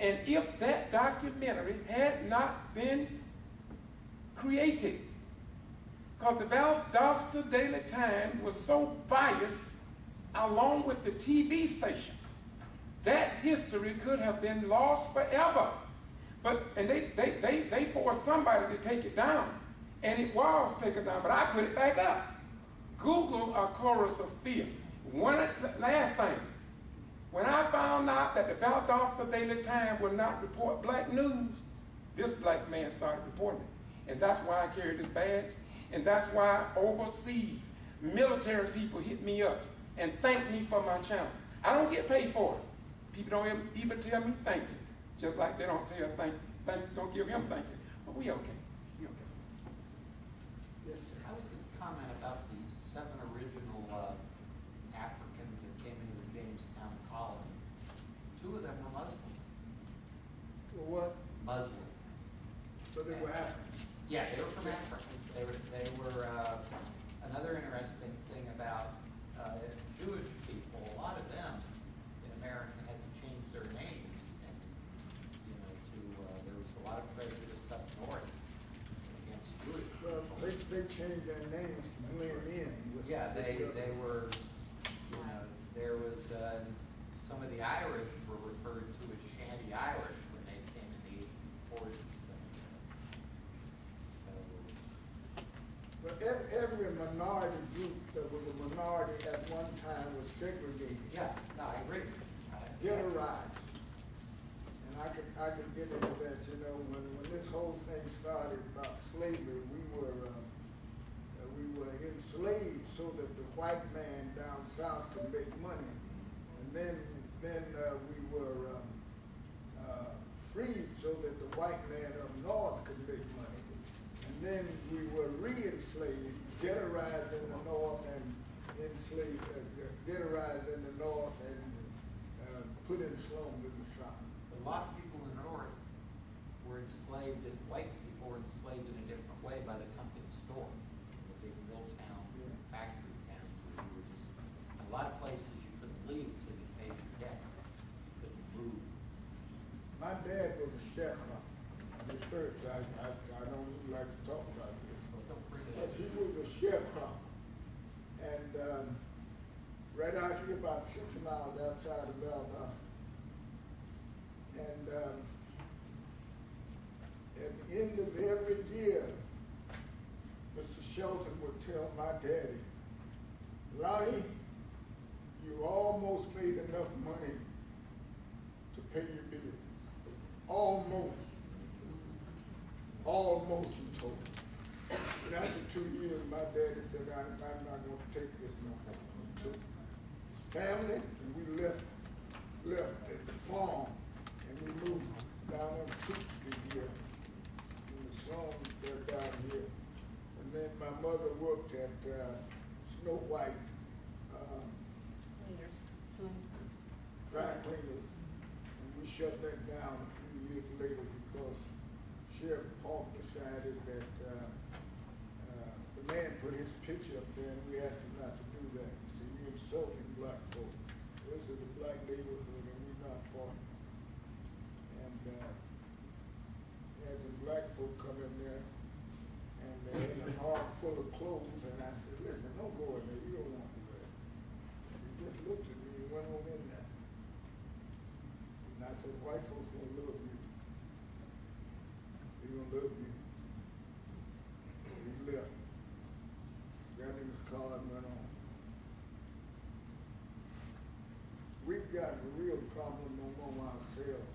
And if that documentary had not been created, because the Valdosta Daily Times was so biased, along with the TV stations, that history could have been lost forever. And they forced somebody to take it down, and it was taken down, but I put it back up. Google A Chorus of Fear. Last thing, when I found out that the Valdosta Daily Times would not report black news, this black man started reporting it. And that's why I carry this badge, and that's why overseas military people hit me up and thank me for my channel. I don't get paid for it. People don't even tell me thank you. Just like they don't tell don't give him thank you. But we okay. We okay. Yes, sir. I was going to comment about the 7 original Africans that came into the Jamestown colony. 2 of them were Muslim. Well, what? Muslim. So they were African. Yeah, they were from Africa. They were another interesting thing about Jewish people. A lot of them in America had to change their names, and there was a lot of prejudice up north against Jewish Well, people. they changed their names to blend in. Yeah, they were. There was some of the Irish were referred to as Shanty Irish when they came in the 1840s. But every minority group that was a minority at one time was segregated. Yeah, no, I agree. Ghettoized. And I could get into that, when this whole thing started about slavery, we were enslaved so that the white man down south could make money. And then we were freed so that the white man up north could make money. And then we were re-enslaved, ghettoized in the north and ghettoized in the north and put in slums in the south. A lot of people in the north were enslaved, and white people were enslaved in a different way by the company store, the big mill towns and factory towns where you were just, a lot of places you couldn't leave until you paid your debt. You couldn't move. My dad was a sharecropper. The church, I don't even like to talk about this. Well, don't bring it But up. he was a sharecropper. And right out here, about 6 miles outside of Valdosta. And at the end of every year, Mr. Shelton would tell my daddy, Lonnie, you almost made enough money to pay your bills. Almost. Almost, he told me. And after 2 years, my daddy said, I'm not going to take this no more. He took his family, and we left at the farm, and we moved down on 6th Street here, in the slums there down here. And then my mother worked at Snow White, dry cleaners, and we shut that down a few years later because Sheriff Park decided that the man put his picture up there, and we asked him not to do that. He said, you're insulting black folk. This is a black neighborhood, and we're not for it. And had some black folk come in there, and they had an arm full of clothes, and I said, listen, don't go in there. You don't want to do that. He just looked at me and went on in there. And I said, white folks gonna love you. They gonna love you. And he left. Got in his car and went on. We've got a real problem among ourselves,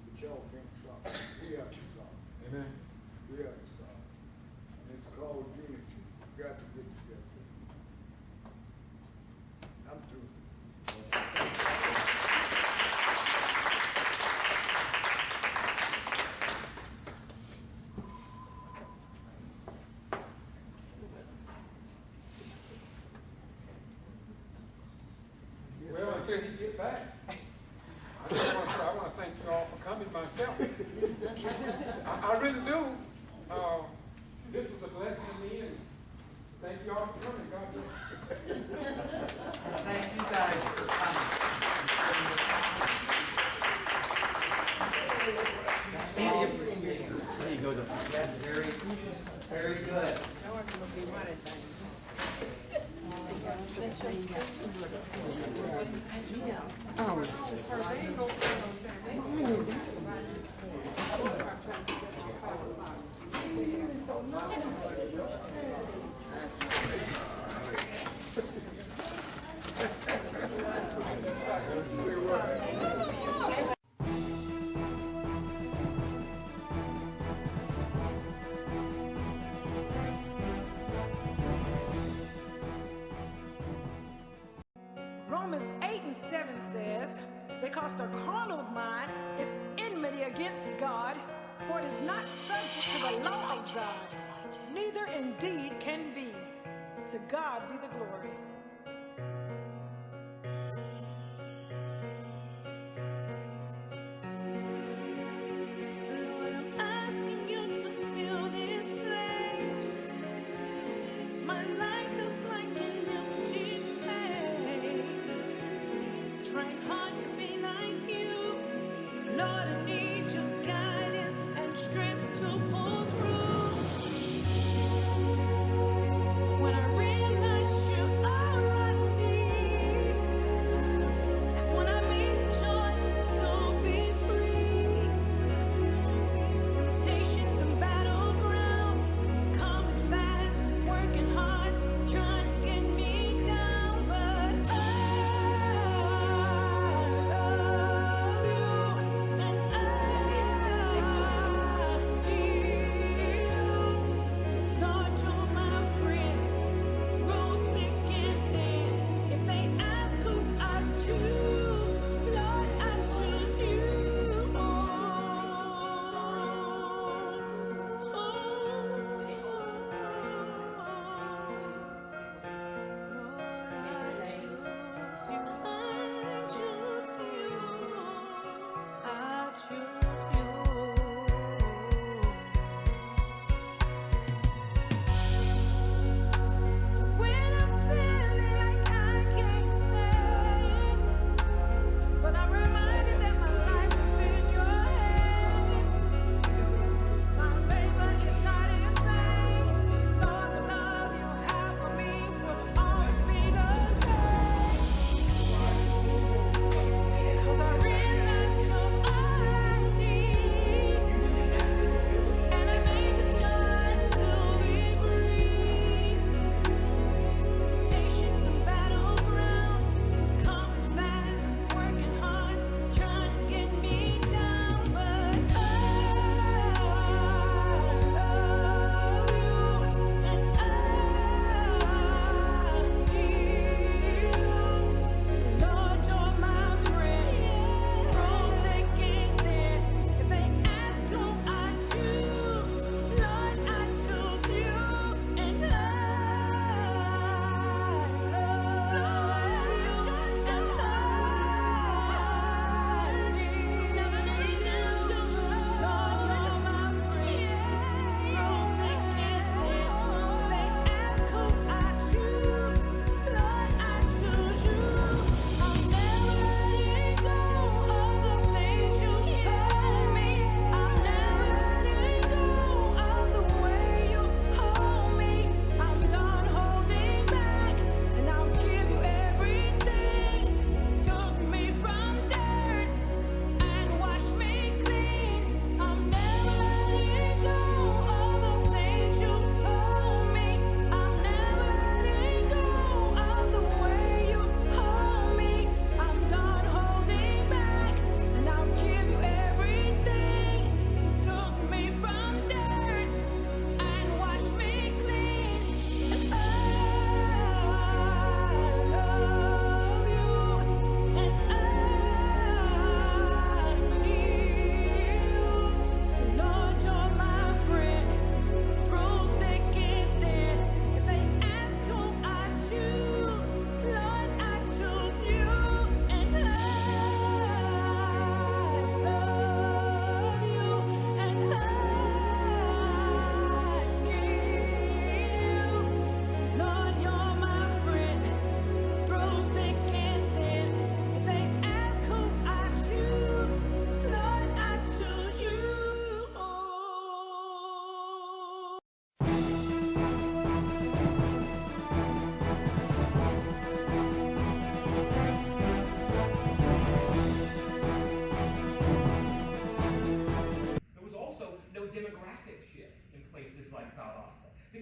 but y'all can't solve it. We have to solve it. Amen. We have to solve it. And it's called unity. We've got to get together. get back. I want to thank you all for coming myself. I really do. This was a blessing to me, and thank you all for coming. God bless. Thank you guys for coming. There you go. That's very, very good. Romans 8:7 says, because the carnal mind is enmity against God, for it is not subject to the law of God, neither indeed can be. To God be the glory. Lord, I'm asking you to fill this place. My life is like an empty space. Trying hard to be like you. Lord, I need your guidance and strength to pull through. When I realized you are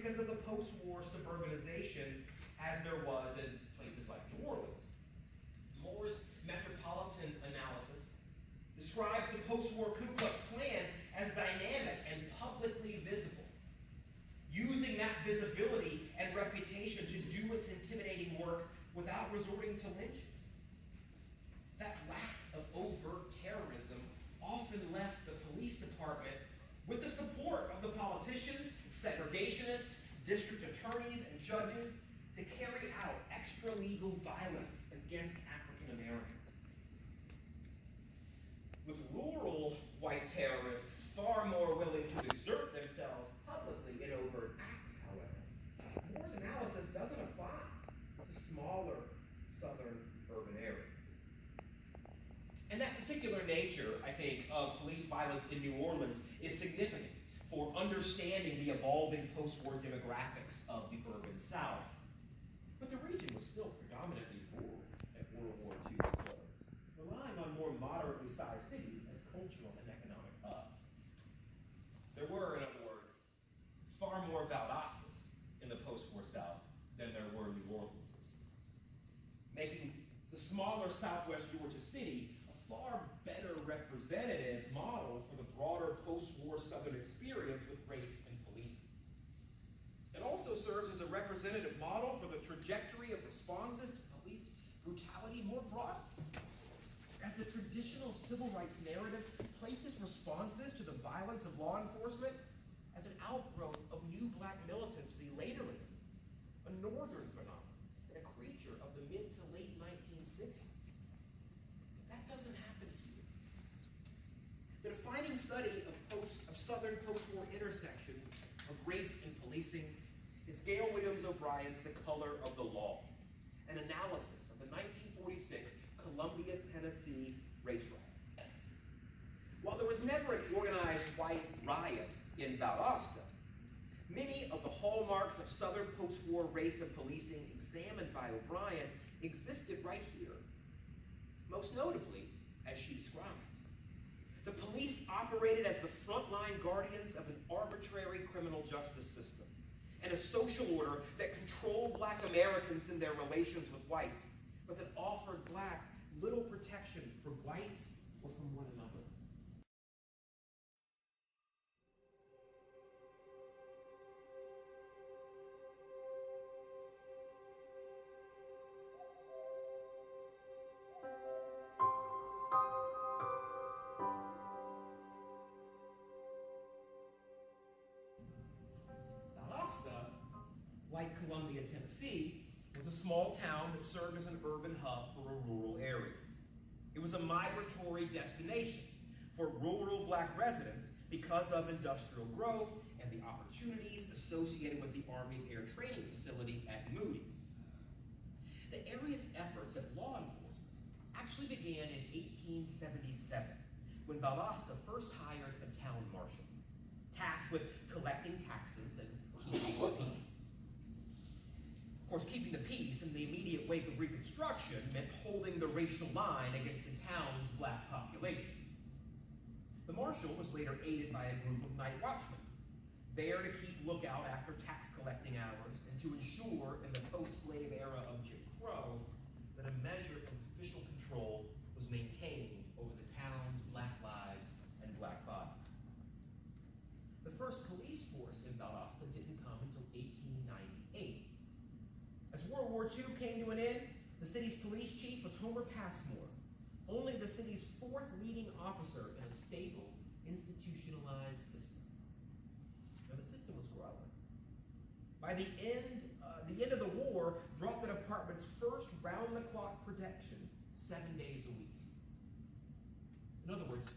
because of the post-war suburbanization as there was in places like New Orleans. Moore's metropolitan analysis describes the post-war Ku Klux Klan as dynamic and publicly visible, using that visibility and reputation to do its intimidating work without resorting to lynchings. That lack of overt terrorism often left the police department with the support of the politicians, segregationists, district attorneys, and judges to carry out extra-legal violence against African Americans. With rural white terrorists far more willing to exert themselves publicly in overt acts, however, Moore's analysis doesn't apply to smaller southern urban areas. And that particular nature, I think, of police violence in New Orleans is significant for understanding the evolving post-war demographics of the urban South. But the region was still predominantly rural at World War II's close, relying on more moderately sized cities as cultural and economic hubs. There were, in other words, far more Valdostas in the post-war South than there were New Orleanses, making the smaller Southwest Georgia city a far better representative model for the broader post-war Southern experience with race and policing. It also serves as a representative model for the trajectory of responses to police brutality more broadly, as the traditional civil rights narrative places responses to the violence of law enforcement as an outgrowth of new black militancy later in a northern phenomenon and a creature of the mid to late 1960s. But that doesn't happen here. The defining study of Southern post-war intersections of race and policing is Gail Williams O'Brien's The Color of the Law, an analysis of the 1946 Columbia, Tennessee race riot. While there was never an organized white riot in Valdosta, many of the hallmarks of Southern post-war race and policing examined by O'Brien existed right here. Most notably, as she describes, the police operated as the frontline guardians of an arbitrary criminal justice system and a social order that controlled black Americans in their relations with whites, but that offered blacks little protection from whites or from one another. Valdosta, like Columbia, Tennessee, was a small town that served as an urban hub for a rural area. It was a migratory destination for rural black residents because of industrial growth and the opportunities associated with the Army's air training facility at Moody. The area's efforts at law enforcement actually began in 1877, when Valdosta first hired a town marshal, tasked with collecting taxes and keeping the peace. Of course, keeping the peace in the immediate wake of Reconstruction meant holding the racial line against the town's black population. The marshal was later aided by a group of night watchmen, there to keep lookout after tax collecting hours and to ensure in the post-slave era of Jim Crow that a measure of official control was maintained over the town's black lives and black bodies. The first police force in Valdosta didn't come until 1898. As World War II came to an end, the city's police chief was Homer Passmore, only the city's fourth leading officer in a stable, institutionalized system. Now, the system was growing. By the end of the war brought the department's first round-the-clock protection 7 days a week. In other words,